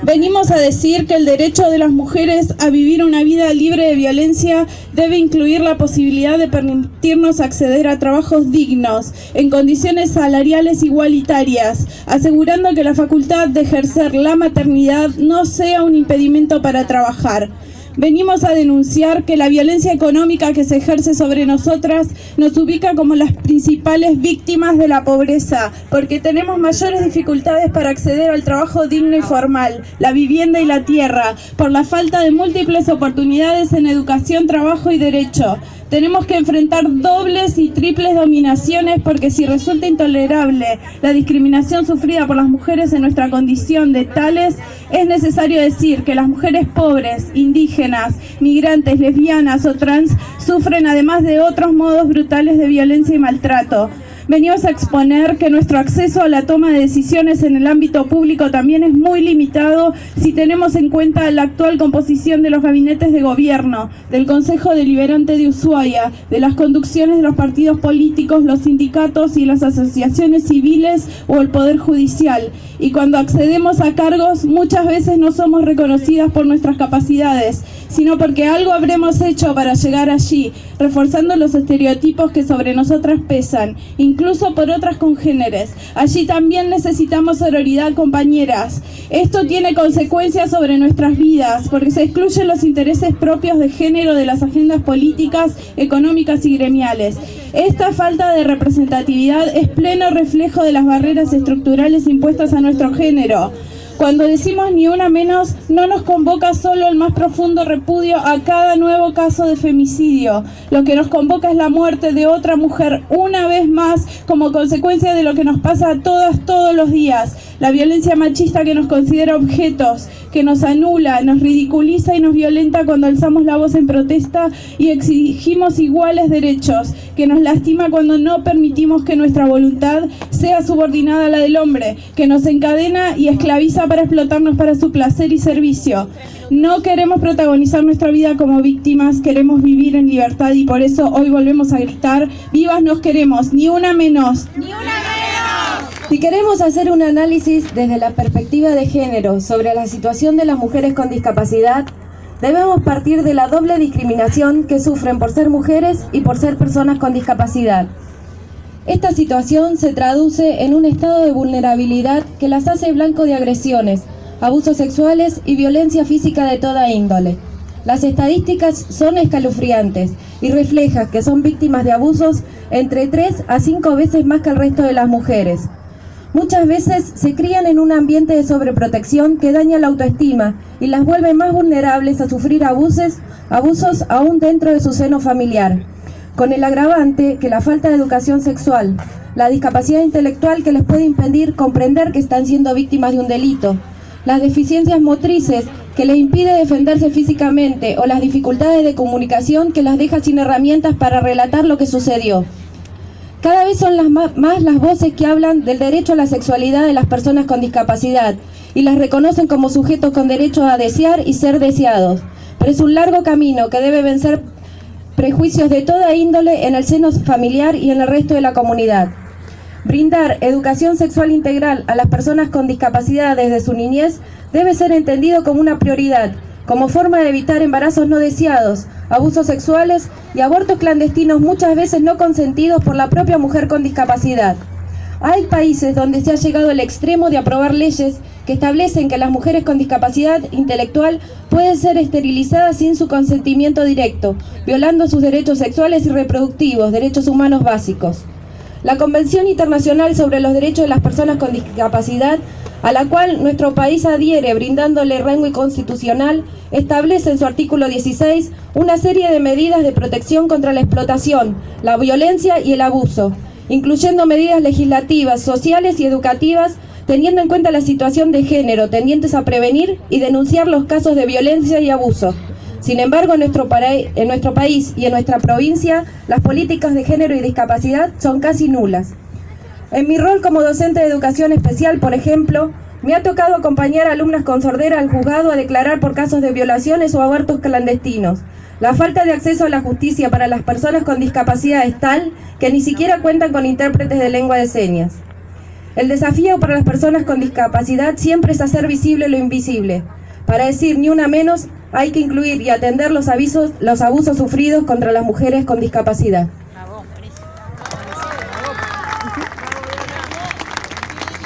Venimos a decir que el derecho de las mujeres a vivir una vida libre de violencia debe incluir la posibilidad de permitirnos acceder a trabajos dignos, en condiciones salariales igualitarias, asegurando que la facultad de ejercer la maternidad no sea un impedimento para trabajar. Venimos a denunciar que la violencia económica que se ejerce sobre nosotras nos ubica como las principales víctimas de la pobreza, porque tenemos mayores dificultades para acceder al trabajo digno y formal, la vivienda y la tierra, por la falta de múltiples oportunidades en educación, trabajo y derecho. Tenemos que enfrentar dobles y triples dominaciones porque si resulta intolerable la discriminación sufrida por las mujeres en nuestra condición de tales, es necesario decir que las mujeres pobres, indígenas, migrantes, lesbianas o trans sufren además de otros modos brutales de violencia y maltrato. Venimos a exponer que nuestro acceso a la toma de decisiones en el ámbito público también es muy limitado si tenemos en cuenta la actual composición de los gabinetes de gobierno, del Consejo Deliberante de Ushuaia, de las conducciones de los partidos políticos, los sindicatos y las asociaciones civiles o el Poder Judicial. Y cuando accedemos a cargos, muchas veces no somos reconocidas por nuestras capacidades, sino porque algo habremos hecho para llegar allí, reforzando los estereotipos que sobre nosotras pesan, incluso por otras congéneres. Allí también necesitamos sororidad, compañeras. Esto tiene consecuencias sobre nuestras vidas, porque se excluyen los intereses propios de género de las agendas políticas, económicas y gremiales. Esta falta de representatividad es pleno reflejo de las barreras estructurales impuestas a nuestro género. Cuando decimos Ni Una Menos, no nos convoca solo el más profundo repudio a cada nuevo caso de femicidio. Lo que nos convoca es la muerte de otra mujer una vez más como consecuencia de lo que nos pasa a todas todos los días. La violencia machista que nos considera objetos, que nos anula, nos ridiculiza y nos violenta cuando alzamos la voz en protesta y exigimos iguales derechos, que nos lastima cuando no permitimos que nuestra voluntad sea subordinada a la del hombre, que nos encadena y esclaviza para explotarnos para su placer y servicio. No queremos protagonizar nuestra vida como víctimas, queremos vivir en libertad y por eso hoy volvemos a gritar: ¡vivas nos queremos! ¡Ni una menos! ¡Ni una menos! Si queremos hacer un análisis desde la perspectiva de género sobre la situación de las mujeres con discapacidad, debemos partir de la doble discriminación que sufren por ser mujeres y por ser personas con discapacidad. Esta situación se traduce en un estado de vulnerabilidad que las hace blanco de agresiones, abusos sexuales y violencia física de toda índole. Las estadísticas son escalofriantes y reflejan que son víctimas de abusos entre 3 a 5 veces más que el resto de las mujeres. Muchas veces se crían en un ambiente de sobreprotección que daña la autoestima y las vuelve más vulnerables a sufrir abusos aún dentro de su seno familiar, con el agravante que la falta de educación sexual, la discapacidad intelectual que les puede impedir comprender que están siendo víctimas de un delito, las deficiencias motrices que les impide defenderse físicamente o las dificultades de comunicación que las deja sin herramientas para relatar lo que sucedió. Cada vez son más las voces que hablan del derecho a la sexualidad de las personas con discapacidad y las reconocen como sujetos con derecho a desear y ser deseados. Pero es un largo camino que debe vencer prejuicios de toda índole en el seno familiar y en el resto de la comunidad. Brindar educación sexual integral a las personas con discapacidad desde su niñez debe ser entendido como una prioridad, como forma de evitar embarazos no deseados, abusos sexuales y abortos clandestinos muchas veces no consentidos por la propia mujer con discapacidad. Hay países donde se ha llegado al extremo de aprobar leyes que establecen que las mujeres con discapacidad intelectual pueden ser esterilizadas sin su consentimiento directo, violando sus derechos sexuales y reproductivos, derechos humanos básicos. La Convención Internacional sobre los Derechos de las Personas con Discapacidad, a la cual nuestro país adhiere brindándole rango constitucional, establece en su artículo 16 una serie de medidas de protección contra la explotación, la violencia y el abuso, incluyendo medidas legislativas, sociales y educativas, teniendo en cuenta la situación de género, tendientes a prevenir y denunciar los casos de violencia y abuso. Sin embargo, en nuestro país y en nuestra provincia, las políticas de género y discapacidad son casi nulas. En mi rol como docente de educación especial, por ejemplo, me ha tocado acompañar a alumnas con sordera al juzgado a declarar por casos de violaciones o abortos clandestinos. La falta de acceso a la justicia para las personas con discapacidad es tal que ni siquiera cuentan con intérpretes de lengua de señas. El desafío para las personas con discapacidad siempre es hacer visible lo invisible. Para decir ni una menos, hay que incluir y atender los abusos sufridos contra las mujeres con discapacidad.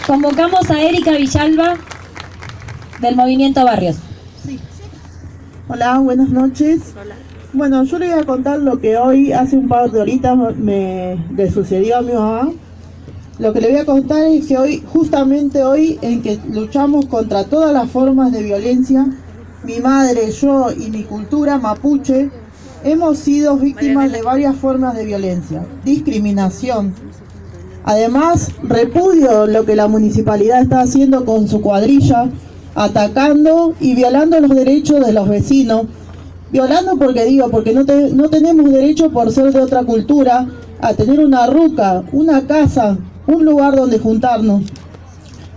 Convocamos a Erika Villalba del Movimiento Barrios. Hola, buenas noches. Hola. Bueno, yo le voy a contar lo que hoy, hace un par de horitas, le sucedió a mi mamá. Lo que le voy a contar es que hoy, justamente hoy, en que luchamos contra todas las formas de violencia, mi madre, yo y mi cultura mapuche, hemos sido víctimas de varias formas de violencia, discriminación. Además, repudio lo que la municipalidad está haciendo con su cuadrilla, atacando y violando los derechos de los vecinos. Violando porque no tenemos derecho por ser de otra cultura a tener una ruca, una casa, un lugar donde juntarnos.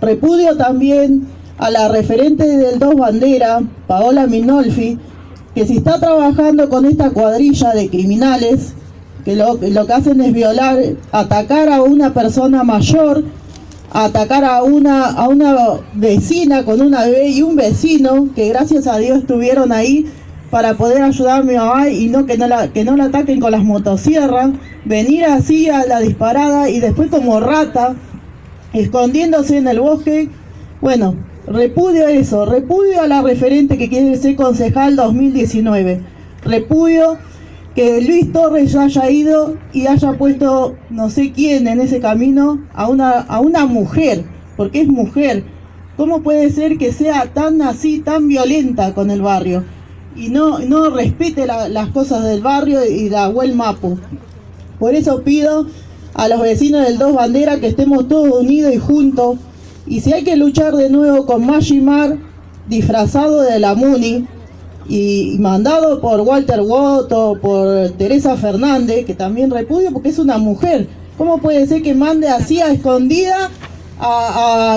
Repudio también a la referente del Dos Banderas, Paola Minolfi, que si está trabajando con esta cuadrilla de criminales, que lo que hacen es violar, atacar a una persona mayor, atacar a una vecina con una bebé y un vecino, que gracias a Dios estuvieron ahí para poder ayudar a mi mamá y que no la ataquen con las motosierras, venir así a la disparada y después como rata, escondiéndose en el bosque. Bueno, repudio eso, repudio a la referente que quiere ser concejal 2019, repudio que Luis Torres ya haya ido y haya puesto no sé quién en ese camino a una mujer, porque es mujer. ¿Cómo puede ser que sea tan así, tan violenta con el barrio? Y no respete las cosas del barrio y la Huel Mapu. Por eso pido a los vecinos del Dos Banderas que estemos todos unidos y juntos Y si hay que luchar de nuevo con Magimar, disfrazado de la Muni, y mandado por Walter Watt o por Teresa Fernández, que también repudio porque es una mujer. ¿Cómo puede ser que mande así a escondida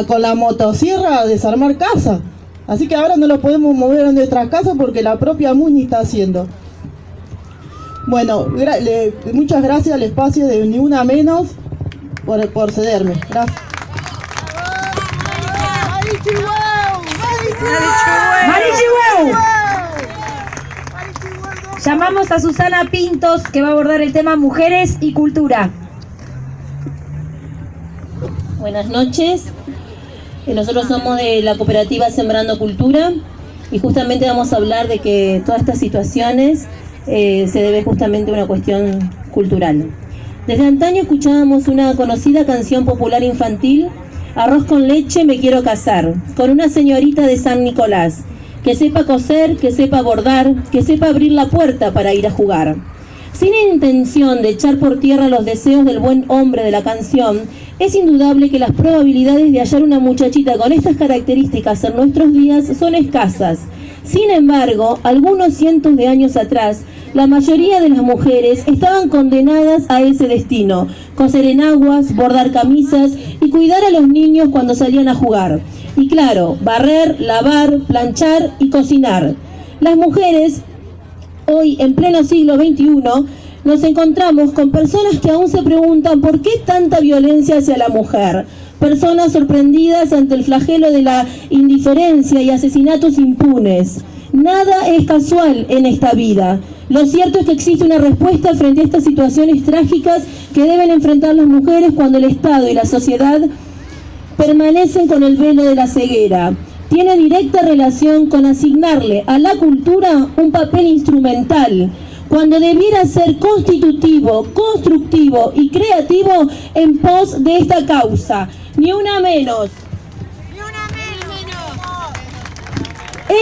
con la motosierra a desarmar casa? Así que ahora no lo podemos mover a nuestras casas porque la propia Muni está haciendo. Bueno, muchas gracias al espacio de Ni Una Menos por cederme. Gracias. ¡Marichihueu! Llamamos a Susana Pintos, que va a abordar el tema mujeres y cultura. Buenas noches. Nosotros somos de la cooperativa Sembrando Cultura y justamente vamos a hablar de que todas estas situaciones se debe justamente a una cuestión cultural. Desde antaño escuchábamos una conocida canción popular infantil, Arroz con leche me quiero casar, con una señorita de San Nicolás, que sepa coser, que sepa bordar, que sepa abrir la puerta para ir a jugar. Sin intención de echar por tierra los deseos del buen hombre de la canción, es indudable que las probabilidades de hallar una muchachita con estas características en nuestros días son escasas. Sin embargo, algunos cientos de años atrás, la mayoría de las mujeres estaban condenadas a ese destino: coser en aguas, bordar camisas y cuidar a los niños cuando salían a jugar. Y claro, barrer, lavar, planchar y cocinar. Las mujeres, hoy en pleno siglo XXI, nos encontramos con personas que aún se preguntan por qué tanta violencia hacia la mujer. Personas sorprendidas ante el flagelo de la indiferencia y asesinatos impunes. Nada es casual en esta vida. Lo cierto es que existe una respuesta frente a estas situaciones trágicas que deben enfrentar las mujeres cuando el Estado y la sociedad permanecen con el velo de la ceguera. Tiene directa relación con asignarle a la cultura un papel instrumental, cuando debiera ser constitutivo, constructivo y creativo en pos de esta causa. Ni una menos.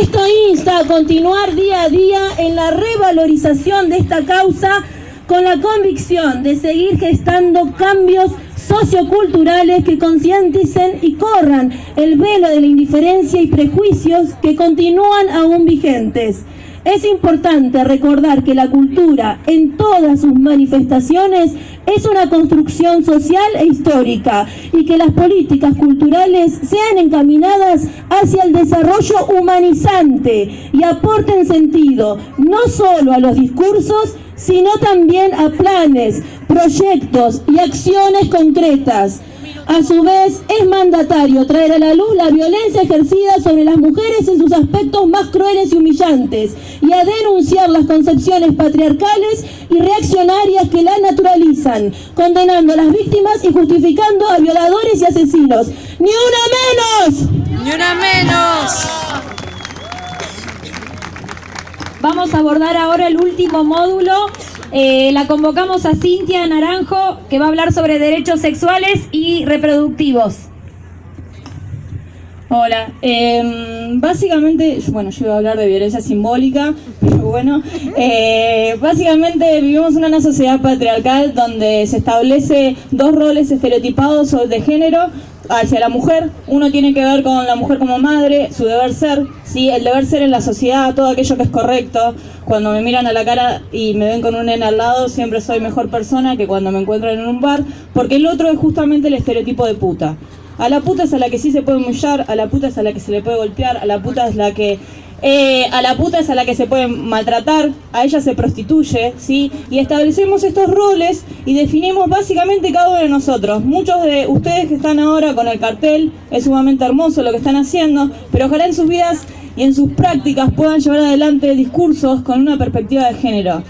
Esto insta a continuar día a día en la revalorización de esta causa, con la convicción de seguir gestando cambios socioculturales que concienticen y corran el velo de la indiferencia y prejuicios que continúan aún vigentes. Es importante recordar que la cultura, en todas sus manifestaciones, es una construcción social e histórica, y que las políticas culturales sean encaminadas hacia el desarrollo humanizante y aporten sentido no solo a los discursos, sino también a planes, proyectos y acciones concretas. A su vez, es mandatario traer a la luz la violencia ejercida sobre las mujeres en sus aspectos más crueles y humillantes, y a denunciar las concepciones patriarcales y reaccionarias que la naturalizan, condenando a las víctimas y justificando a violadores y asesinos. ¡Ni una menos! ¡Ni una menos! Vamos a abordar ahora el último módulo. La convocamos a Cintia Naranjo, que va a hablar sobre derechos sexuales y reproductivos. Hola, básicamente, bueno, yo iba a hablar de violencia simbólica, pero bueno, básicamente vivimos en una sociedad patriarcal donde se establece dos roles estereotipados de género hacia la mujer. Uno tiene que ver con la mujer como madre, su deber ser, ¿sí? El deber ser en la sociedad, todo aquello que es correcto. Cuando me miran a la cara y me ven con un nene al lado, siempre soy mejor persona que cuando me encuentran en un bar, porque el otro es justamente el estereotipo de puta. A la puta es a la que sí se puede humillar, a la puta es a la que se le puede golpear, a la puta es la que se puede maltratar, a ella se prostituye, ¿sí? Y establecemos estos roles y definimos básicamente cada uno de nosotros. Muchos de ustedes que están ahora con el cartel, es sumamente hermoso lo que están haciendo, pero ojalá en sus vidas y en sus prácticas puedan llevar adelante discursos con una perspectiva de género.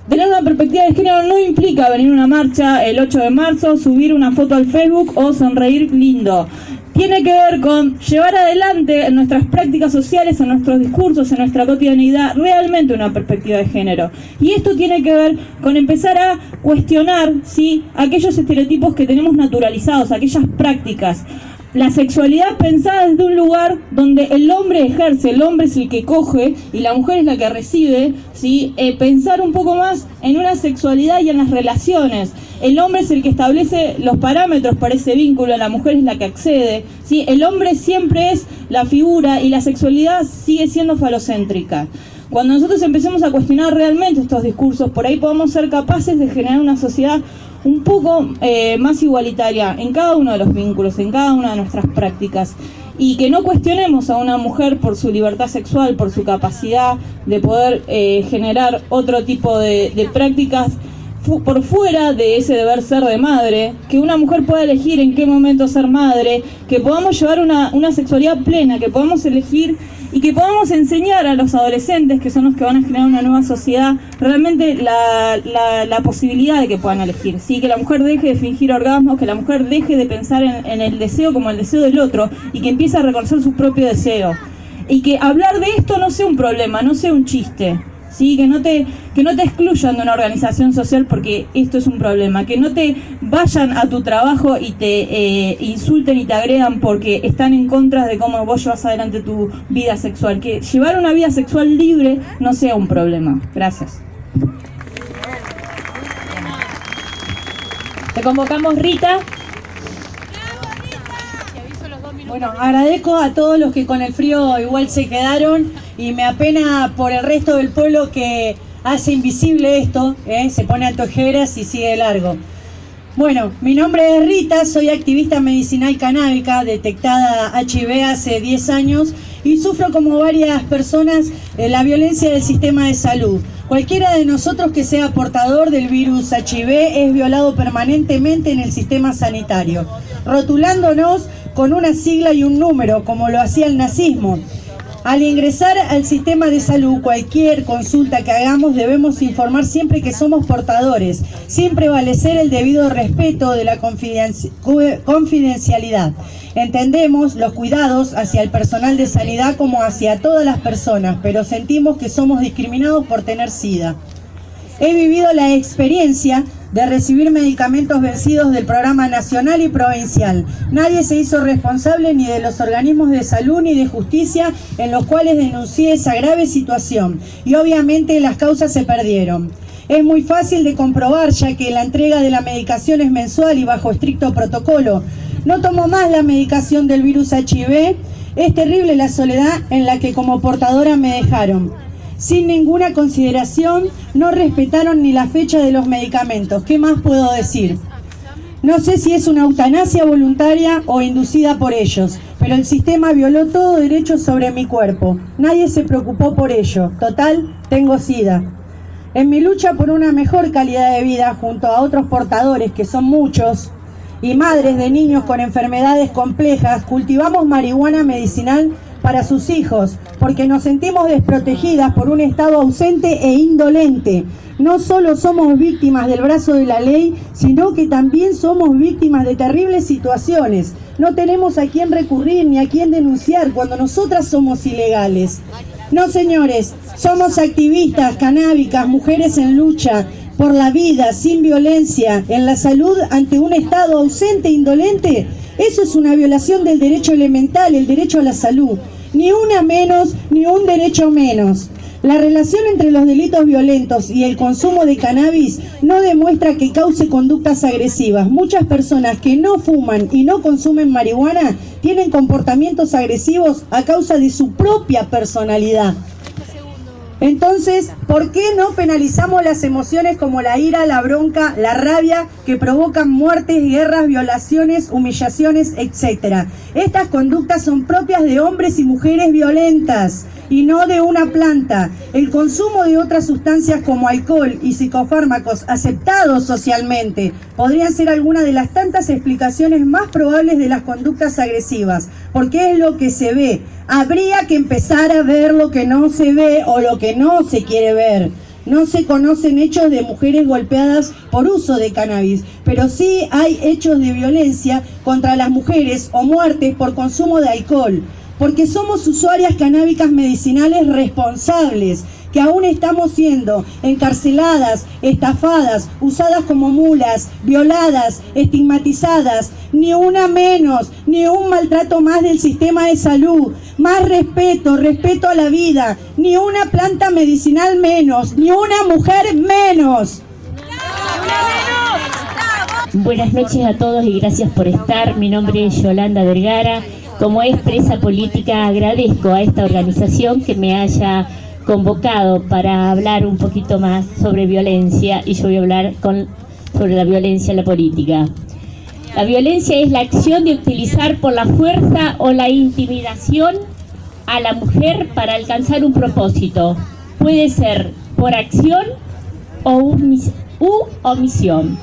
Tener una perspectiva de género no implica venir a una marcha el 8 de marzo, subir una foto al Facebook o sonreír lindo. Tiene que ver con llevar adelante en nuestras prácticas sociales, en nuestros discursos, en nuestra cotidianidad, realmente una perspectiva de género. Y esto tiene que ver con empezar a cuestionar, ¿sí?, aquellos estereotipos que tenemos naturalizados, aquellas prácticas. la sexualidad pensada desde un lugar donde el hombre ejerce, el hombre es el que coge y la mujer es la que recibe, ¿sí? Pensar un poco más en una sexualidad y en las relaciones. El hombre es el que establece los parámetros para ese vínculo, la mujer es la que accede, ¿sí? El hombre siempre es la figura y la sexualidad sigue siendo falocéntrica. Cuando nosotros empecemos a cuestionar realmente estos discursos, por ahí podemos ser capaces de generar una sociedad un poco más igualitaria en cada uno de los vínculos, en cada una de nuestras prácticas, y que no cuestionemos a una mujer por su libertad sexual, por su capacidad de poder generar otro tipo de prácticas por fuera de ese deber ser de madre, que una mujer pueda elegir en qué momento ser madre, que podamos llevar una sexualidad plena, que podamos elegir y que podamos enseñar a los adolescentes, que son los que van a generar una nueva sociedad, realmente la posibilidad de que puedan elegir, ¿sí? Que la mujer deje de fingir orgasmos, que la mujer deje de pensar en el deseo como el deseo del otro y que empiece a reconocer su propio deseo. Y que hablar de esto no sea un problema, no sea un chiste, ¿sí? Que no te excluyan de una organización social porque esto es un problema, que no te vayan a tu trabajo y te insulten y te agredan porque están en contra de cómo vos llevas adelante tu vida sexual, que llevar una vida sexual libre no sea un problema. Gracias. Te convocamos, Rita. Bueno, agradezco a todos los que con el frío igual se quedaron y me apena por el resto del pueblo que hace invisible esto, se pone a ojeras y sigue largo. Bueno, mi nombre es Rita, soy activista medicinal canábica, detectada HIV hace 10 años y sufro como varias personas la violencia del sistema de salud. Cualquiera de nosotros que sea portador del virus HIV es violado permanentemente en el sistema sanitario, rotulándonos con una sigla y un número, como lo hacía el nazismo. Al ingresar al sistema de salud, cualquier consulta que hagamos debemos informar siempre que somos portadores, sin prevalecer el debido respeto de la confidencialidad. Entendemos los cuidados hacia el personal de sanidad como hacia todas las personas, pero sentimos que somos discriminados por tener SIDA. He vivido la experiencia de recibir medicamentos vencidos del programa nacional y provincial. Nadie se hizo responsable ni de los organismos de salud ni de justicia en los cuales denuncié esa grave situación y obviamente las causas se perdieron. Es muy fácil de comprobar ya que la entrega de la medicación es mensual y bajo estricto protocolo. No tomo más la medicación del virus HIV. Es terrible la soledad en la que como portadora me dejaron. Sin ninguna consideración, no respetaron ni la fecha de los medicamentos. ¿Qué más puedo decir? No sé si es una eutanasia voluntaria o inducida por ellos, pero el sistema violó todo derecho sobre mi cuerpo. Nadie se preocupó por ello. Total, tengo SIDA. En mi lucha por una mejor calidad de vida junto a otros portadores, que son muchos, y madres de niños con enfermedades complejas, cultivamos marihuana medicinal para sus hijos, porque nos sentimos desprotegidas por un Estado ausente e indolente. No solo somos víctimas del brazo de la ley, sino que también somos víctimas de terribles situaciones. No tenemos a quién recurrir ni a quién denunciar cuando nosotras somos ilegales. No, señores, somos activistas canábicas, mujeres en lucha por la vida, sin violencia, en la salud ante un Estado ausente e indolente. Eso es una violación del derecho elemental, el derecho a la salud. Ni una menos, ni un derecho menos. La relación entre los delitos violentos y el consumo de cannabis no demuestra que cause conductas agresivas. Muchas personas que no fuman y no consumen marihuana tienen comportamientos agresivos a causa de su propia personalidad. Entonces, ¿por qué no penalizamos las emociones como la ira, la bronca, la rabia, que provocan muertes, guerras, violaciones, humillaciones, etcétera? Estas conductas son propias de hombres y mujeres violentas y no de una planta. El consumo de otras sustancias como alcohol y psicofármacos aceptados socialmente podrían ser algunas de las tantas explicaciones más probables de las conductas agresivas, porque es lo que se ve. Habría que empezar a ver lo que no se ve o lo que no se quiere ver. No se conocen hechos de mujeres golpeadas por uso de cannabis, pero sí hay hechos de violencia contra las mujeres o muertes por consumo de alcohol, porque somos usuarias canábicas medicinales responsables, que aún estamos siendo encarceladas, estafadas, usadas como mulas, violadas, estigmatizadas, ni una menos, ni un maltrato más del sistema de salud, más respeto, respeto a la vida, ni una planta medicinal menos, ni una mujer menos. Buenas noches a todos y gracias por estar. Mi nombre es Yolanda Vergara. Como expresa política agradezco a esta organización que me haya convocado para hablar un poquito más sobre violencia, y yo voy a hablar sobre la violencia en la política. La violencia es la acción de utilizar por la fuerza o la intimidación a la mujer para alcanzar un propósito. Puede ser por acción u omisión.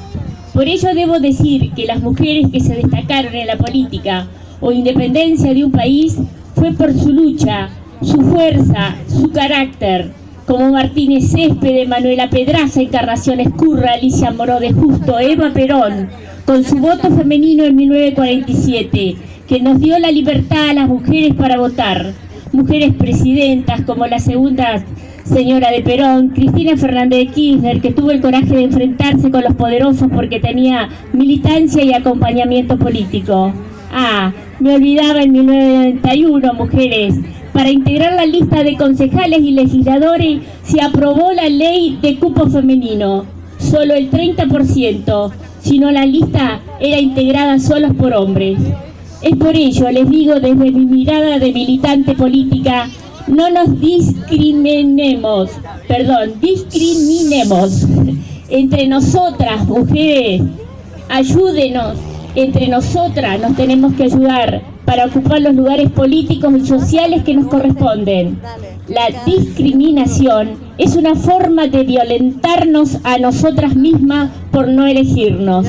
Por ello debo decir que las mujeres que se destacaron en la política o independencia de un país fue por su lucha, su fuerza, su carácter, como Martínez Céspedes, Manuela Pedraza, Encarnación Escurra, Alicia Moró de Justo, Eva Perón, con su voto femenino en 1947, que nos dio la libertad a las mujeres para votar. Mujeres presidentas como la segunda señora de Perón, Cristina Fernández de Kirchner, que tuvo el coraje de enfrentarse con los poderosos porque tenía militancia y acompañamiento político. Me olvidaba en 1991, mujeres. Para integrar la lista de concejales y legisladores se aprobó la ley de cupo femenino, solo el 30%, sino la lista era integrada solo por hombres. Es por ello, les digo desde mi mirada de militante política, no nos discriminemos entre nosotras, mujeres, ayúdenos, entre nosotras nos tenemos que ayudar para ocupar los lugares políticos y sociales que nos corresponden. La discriminación es una forma de violentarnos a nosotras mismas por no elegirnos.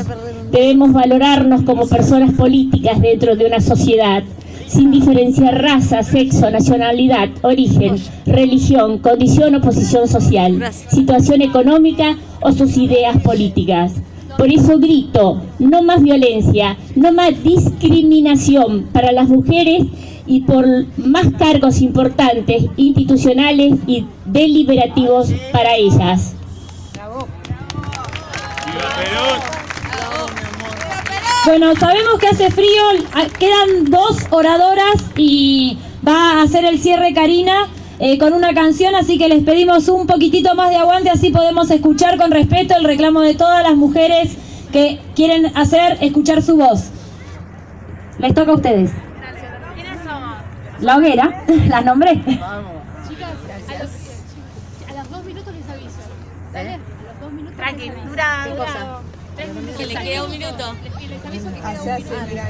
Debemos valorarnos como personas políticas dentro de una sociedad, sin diferenciar raza, sexo, nacionalidad, origen, religión, condición o posición social, situación económica o sus ideas políticas. Por eso grito, no más violencia, no más discriminación para las mujeres y por más cargos importantes, institucionales y deliberativos para ellas. Bueno, sabemos que hace frío, quedan 2 oradoras y va a hacer el cierre Karina con una canción, así que les pedimos un poquitito más de aguante, así podemos escuchar con respeto el reclamo de todas las mujeres que quieren escuchar su voz. Les toca a ustedes. ¿Quiénes somos? La Hoguera, las nombré. Vamos. Chicas, a los 2 minutos les aviso. ¿Dale? A los 2 minutos. Tranqui, dura 3 minutos. Que le queda 1 minuto. Les aviso que queda 1 minuto.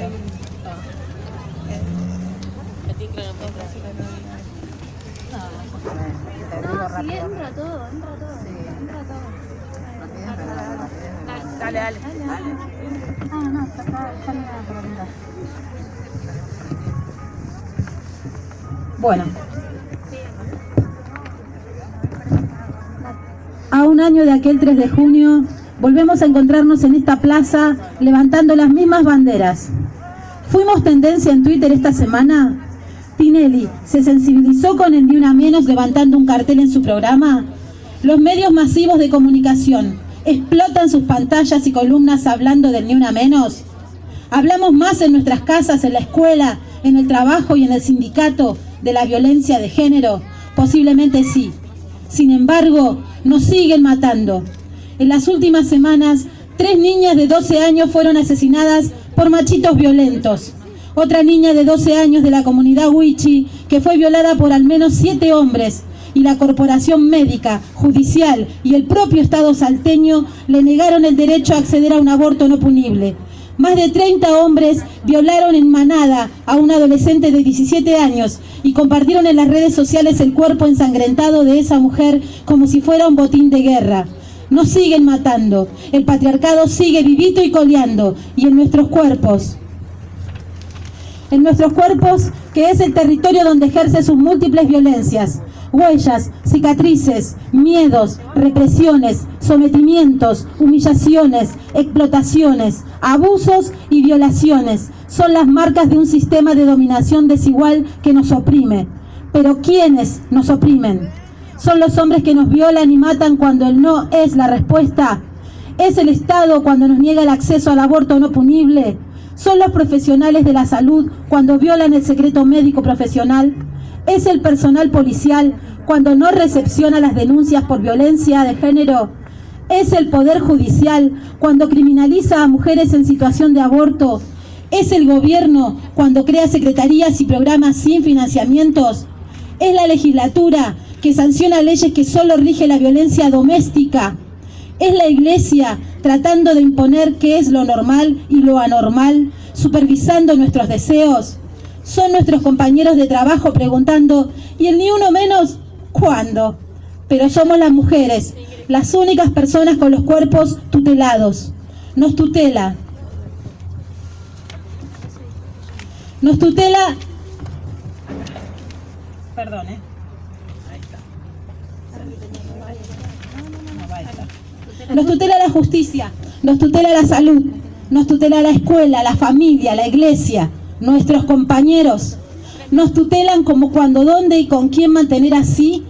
No, sí, entra todo. Dale. No, está por preguntar. Bueno. A un año de aquel 3 de junio, volvemos a encontrarnos en esta plaza levantando las mismas banderas. Fuimos tendencia en Twitter esta semana. Tinelli se sensibilizó con el Ni Una Menos levantando un cartel en su programa. Los medios masivos de comunicación explotan sus pantallas y columnas hablando del Ni Una Menos. Hablamos más en nuestras casas, en la escuela, en el trabajo y en el sindicato de la violencia de género. Posiblemente sí. Sin embargo, nos siguen matando. En las últimas semanas, 3 niñas de 12 años fueron asesinadas por machitos violentos. Otra niña de 12 años de la comunidad Huichi que fue violada por al menos 7 hombres, y la corporación médica, judicial y el propio Estado salteño le negaron el derecho a acceder a un aborto no punible. Más de 30 hombres violaron en manada a un adolescente de 17 años y compartieron en las redes sociales el cuerpo ensangrentado de esa mujer como si fuera un botín de guerra. Nos siguen matando, el patriarcado sigue vivito y coleando, y en nuestros cuerpos, que es el territorio donde ejerce sus múltiples violencias, huellas, cicatrices, miedos, represiones, sometimientos, humillaciones, explotaciones, abusos y violaciones, son las marcas de un sistema de dominación desigual que nos oprime. Pero ¿quiénes nos oprimen? ¿Son los hombres que nos violan y matan cuando el no es la respuesta? ¿Es el Estado cuando nos niega el acceso al aborto no punible? ¿Son los profesionales de la salud cuando violan el secreto médico profesional? ¿Es el personal policial cuando no recepciona las denuncias por violencia de género? ¿Es el Poder Judicial cuando criminaliza a mujeres en situación de aborto? ¿Es el gobierno cuando crea secretarías y programas sin financiamientos? ¿Es la legislatura que sanciona leyes que solo rige la violencia doméstica? ¿Es la iglesia tratando de imponer qué es lo normal y lo anormal, supervisando nuestros deseos? ¿Son nuestros compañeros de trabajo preguntando, ¿y el ni uno menos cuándo? Pero somos las mujeres, las únicas personas con los cuerpos tutelados. Nos tutela. Perdón, Nos tutela la justicia, nos tutela la salud, nos tutela la escuela, la familia, la iglesia, nuestros compañeros. Nos tutelan como cuando, dónde y con quién mantener así,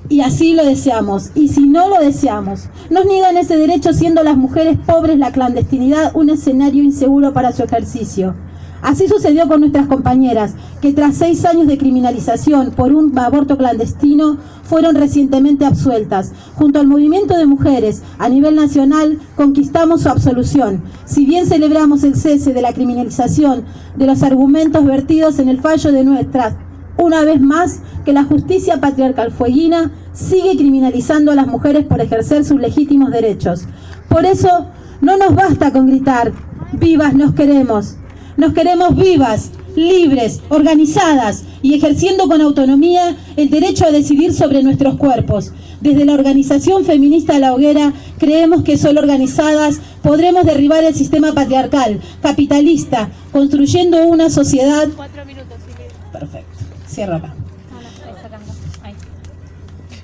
y así lo deseamos. Y si no lo deseamos, nos niegan ese derecho, siendo las mujeres pobres la clandestinidad un escenario inseguro para su ejercicio. Así sucedió con nuestras compañeras, que tras 6 años de criminalización por un aborto clandestino, fueron recientemente absueltas. Junto al movimiento de mujeres a nivel nacional, conquistamos su absolución. Si bien celebramos el cese de la criminalización de los argumentos vertidos en el fallo de nuestras, una vez más que la justicia patriarcal fueguina sigue criminalizando a las mujeres por ejercer sus legítimos derechos. Por eso, no nos basta con gritar, vivas nos queremos. Nos queremos vivas, libres, organizadas y ejerciendo con autonomía el derecho a decidir sobre nuestros cuerpos. Desde la organización feminista La Hoguera creemos que solo organizadas podremos derribar el sistema patriarcal, capitalista, construyendo una sociedad... 4 minutos. Perfecto, cierra acá.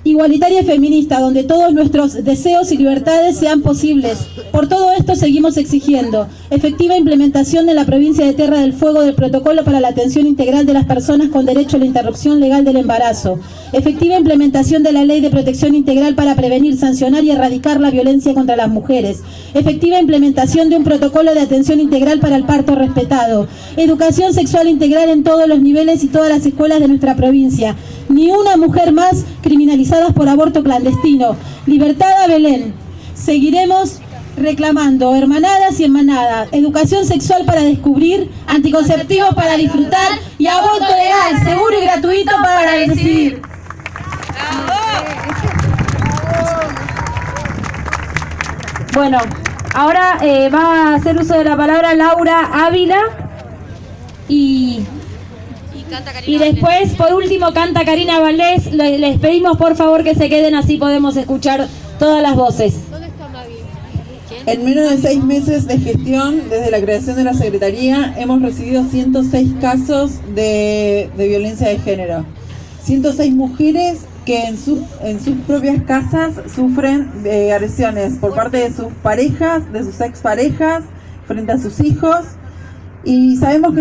Igualitaria y feminista, donde todos nuestros deseos y libertades sean posibles. Por todo esto seguimos exigiendo efectiva implementación de la provincia de Tierra del Fuego del protocolo para la atención integral de las personas con derecho a la interrupción legal del embarazo, efectiva implementación de la ley de protección integral para prevenir, sancionar y erradicar la violencia contra las mujeres, efectiva implementación de un protocolo de atención integral para el parto respetado, educación sexual integral en todos los niveles y todas las escuelas de nuestra provincia, ni una mujer más criminalizadas por aborto clandestino, libertad a Belén. Seguiremos reclamando hermanadas y hermanadas, educación sexual para descubrir, anticonceptivos para disfrutar y aborto legal, seguro y gratuito para decidir. Bueno, ahora va a hacer uso de la palabra Laura Ávila y después, por último, canta Karina Valdés. Les pedimos por favor que se queden, así podemos escuchar todas las voces. En menos de 6 meses de gestión, desde la creación de la Secretaría, hemos recibido 106 casos de violencia de género. 106 mujeres que en sus propias casas sufren agresiones por parte de sus parejas, de sus exparejas, frente a sus hijos. Y sabemos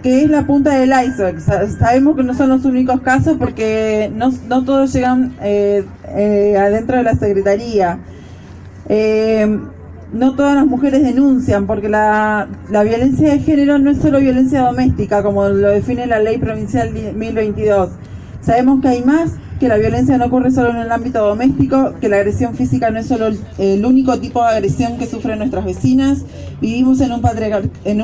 que es la punta del iceberg, sabemos que no son los únicos casos porque no todos llegan adentro de la Secretaría. No todas las mujeres denuncian porque la violencia de género no es solo violencia doméstica, como lo define la Ley Provincial 1022. Sabemos que hay más, que la violencia no ocurre solo en el ámbito doméstico, que la agresión física no es solo el único tipo de agresión que sufren nuestras vecinas. Vivimos en un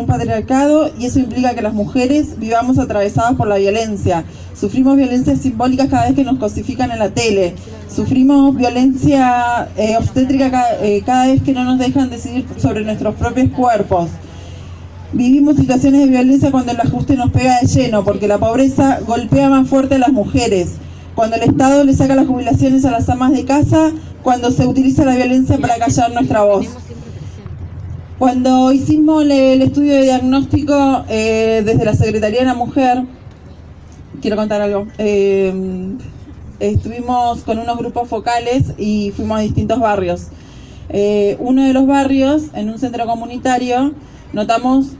patriarcado y eso implica que las mujeres vivamos atravesadas por la violencia. Sufrimos violencias simbólicas cada vez que nos cosifican en la tele. Sufrimos violencia obstétrica cada vez que no nos dejan decidir sobre nuestros propios cuerpos. Vivimos situaciones de violencia cuando el ajuste nos pega de lleno, porque la pobreza golpea más fuerte a las mujeres. Cuando el Estado le saca las jubilaciones a las amas de casa, cuando se utiliza la violencia para callar nuestra voz. Cuando hicimos el estudio de diagnóstico desde la Secretaría de la Mujer, quiero contar algo, estuvimos con unos grupos focales y fuimos a distintos barrios. Uno de los barrios, en un centro comunitario, notamos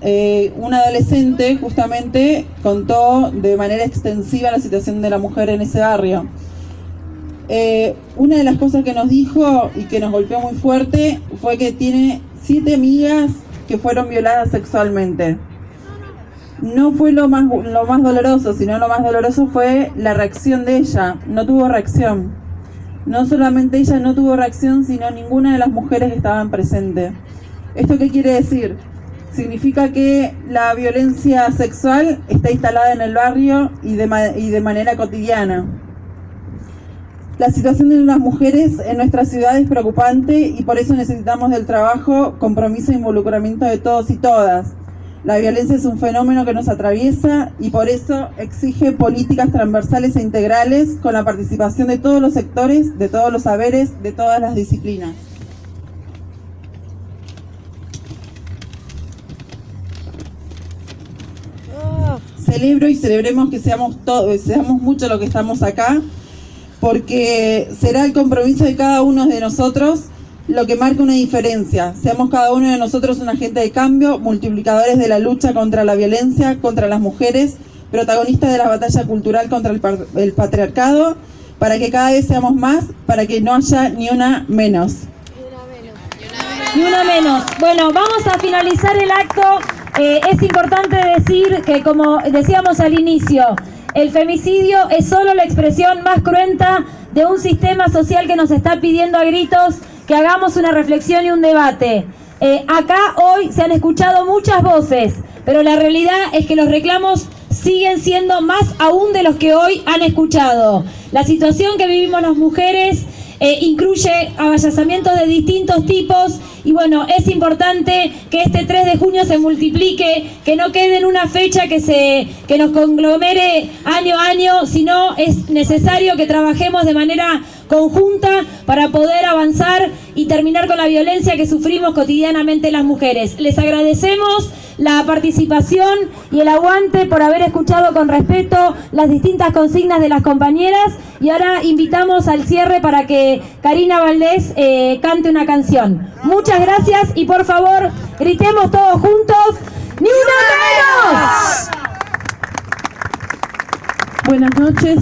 un adolescente justamente contó de manera extensiva la situación de la mujer en ese barrio. una de las cosas que nos dijo y que nos golpeó muy fuerte fue que tiene 7 amigas que fueron violadas sexualmente. No fue lo más doloroso, sino lo más doloroso fue la reacción de ella. No tuvo reacción. No solamente ella no tuvo reacción, sino ninguna de las mujeres que estaban presentes. ¿Esto qué quiere decir? Significa que la violencia sexual está instalada en el barrio y de manera cotidiana. La situación de las mujeres en nuestra ciudad es preocupante y por eso necesitamos del trabajo, compromiso e involucramiento de todos y todas. La violencia es un fenómeno que nos atraviesa y por eso exige políticas transversales e integrales con la participación de todos los sectores, de todos los saberes, de todas las disciplinas. Celebro y celebremos que seamos muchos los que estamos acá, porque será el compromiso de cada uno de nosotros lo que marca una diferencia. Seamos cada uno de nosotros un agente de cambio, multiplicadores de la lucha contra la violencia, contra las mujeres, protagonistas de la batalla cultural contra el patriarcado, para que cada vez seamos más, para que no haya ni una menos. Ni una menos. Bueno, vamos a finalizar el acto. Es importante decir que, como decíamos al inicio, el femicidio es solo la expresión más cruenta de un sistema social que nos está pidiendo a gritos que hagamos una reflexión y un debate. Acá hoy se han escuchado muchas voces, pero la realidad es que los reclamos siguen siendo más aún de los que hoy han escuchado. La situación que vivimos las mujeres incluye avasallamientos de distintos tipos y bueno, es importante que este 3 de junio se multiplique, que no quede en una fecha que nos conglomere año a año, sino es necesario que trabajemos de manera conjunta para poder avanzar y terminar con la violencia que sufrimos cotidianamente las mujeres. Les agradecemos la participación y el aguante por haber escuchado con respeto las distintas consignas de las compañeras y ahora invitamos al cierre para que Karina Valdés cante una canción. Muchas gracias y por favor gritemos todos juntos ¡Ni una menos! Buenas noches.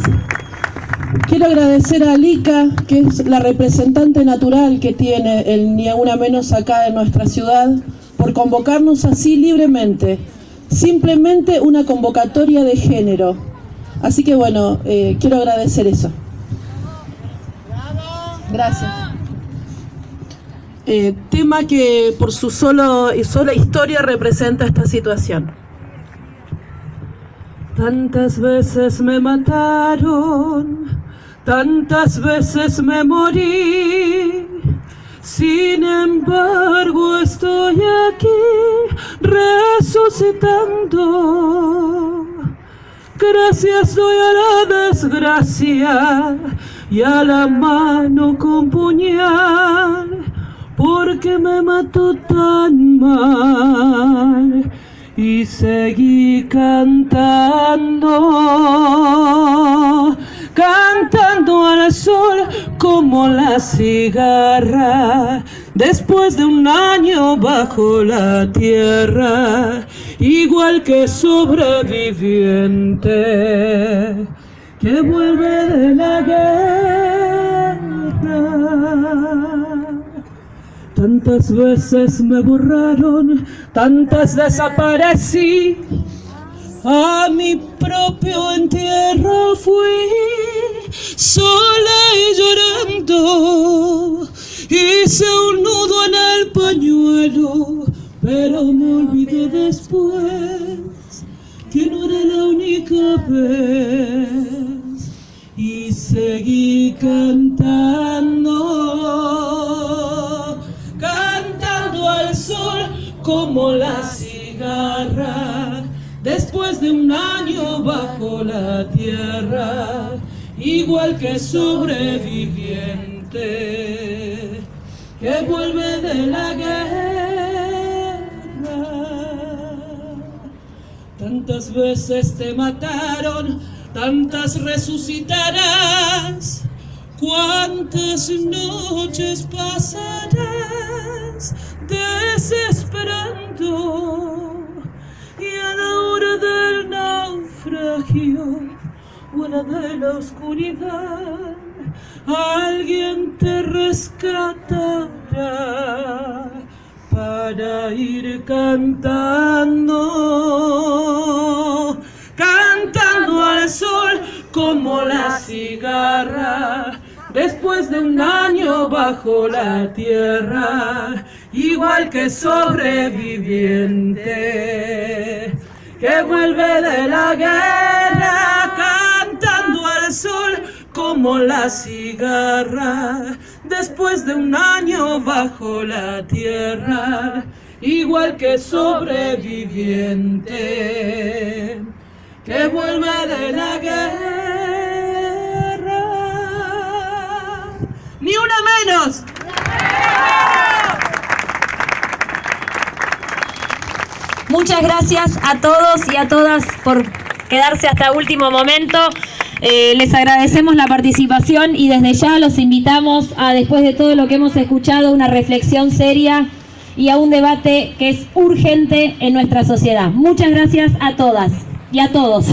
Quiero agradecer a Alica, que es la representante natural que tiene el Ni Una Menos acá en nuestra ciudad, por convocarnos así libremente. Simplemente una convocatoria de género. Así que bueno, quiero agradecer eso. Gracias. Tema que por su sola historia representa esta situación. Tantas veces me mataron, tantas veces me morí, sin embargo estoy aquí resucitando. Gracias doy a la desgracia y a la mano con puñal, porque me mató tan mal. Y seguí cantando, cantando al sol como la cigarra, después de un año bajo la tierra, igual que sobreviviente que vuelve de la guerra. Tantas veces me borraron, tantas desaparecí, a mi propio entierro fui, sola y llorando, hice un nudo en el pañuelo, pero me olvidé después que no era la única vez, y seguí cantando, cantando al sol como la cigarra, después de un año bajo la tierra, igual que sobreviviente que vuelve de la guerra. Tantas veces te mataron, tantas resucitarás, cuántas noches pasarás desesperando, y a la hora del naufragio o a la de la oscuridad alguien te rescatará para ir cantando, cantando al sol como la cigarra, después de un año bajo la tierra, igual que sobreviviente que vuelve de la guerra, cantando al sol como la cigarra, después de un año bajo la tierra, igual que sobreviviente que vuelve de la guerra. ¡Ni una menos! Muchas gracias a todos y a todas por quedarse hasta último momento. Les agradecemos la participación y desde ya los invitamos a, después de todo lo que hemos escuchado, una reflexión seria y a un debate que es urgente en nuestra sociedad. Muchas gracias a todas y a todos.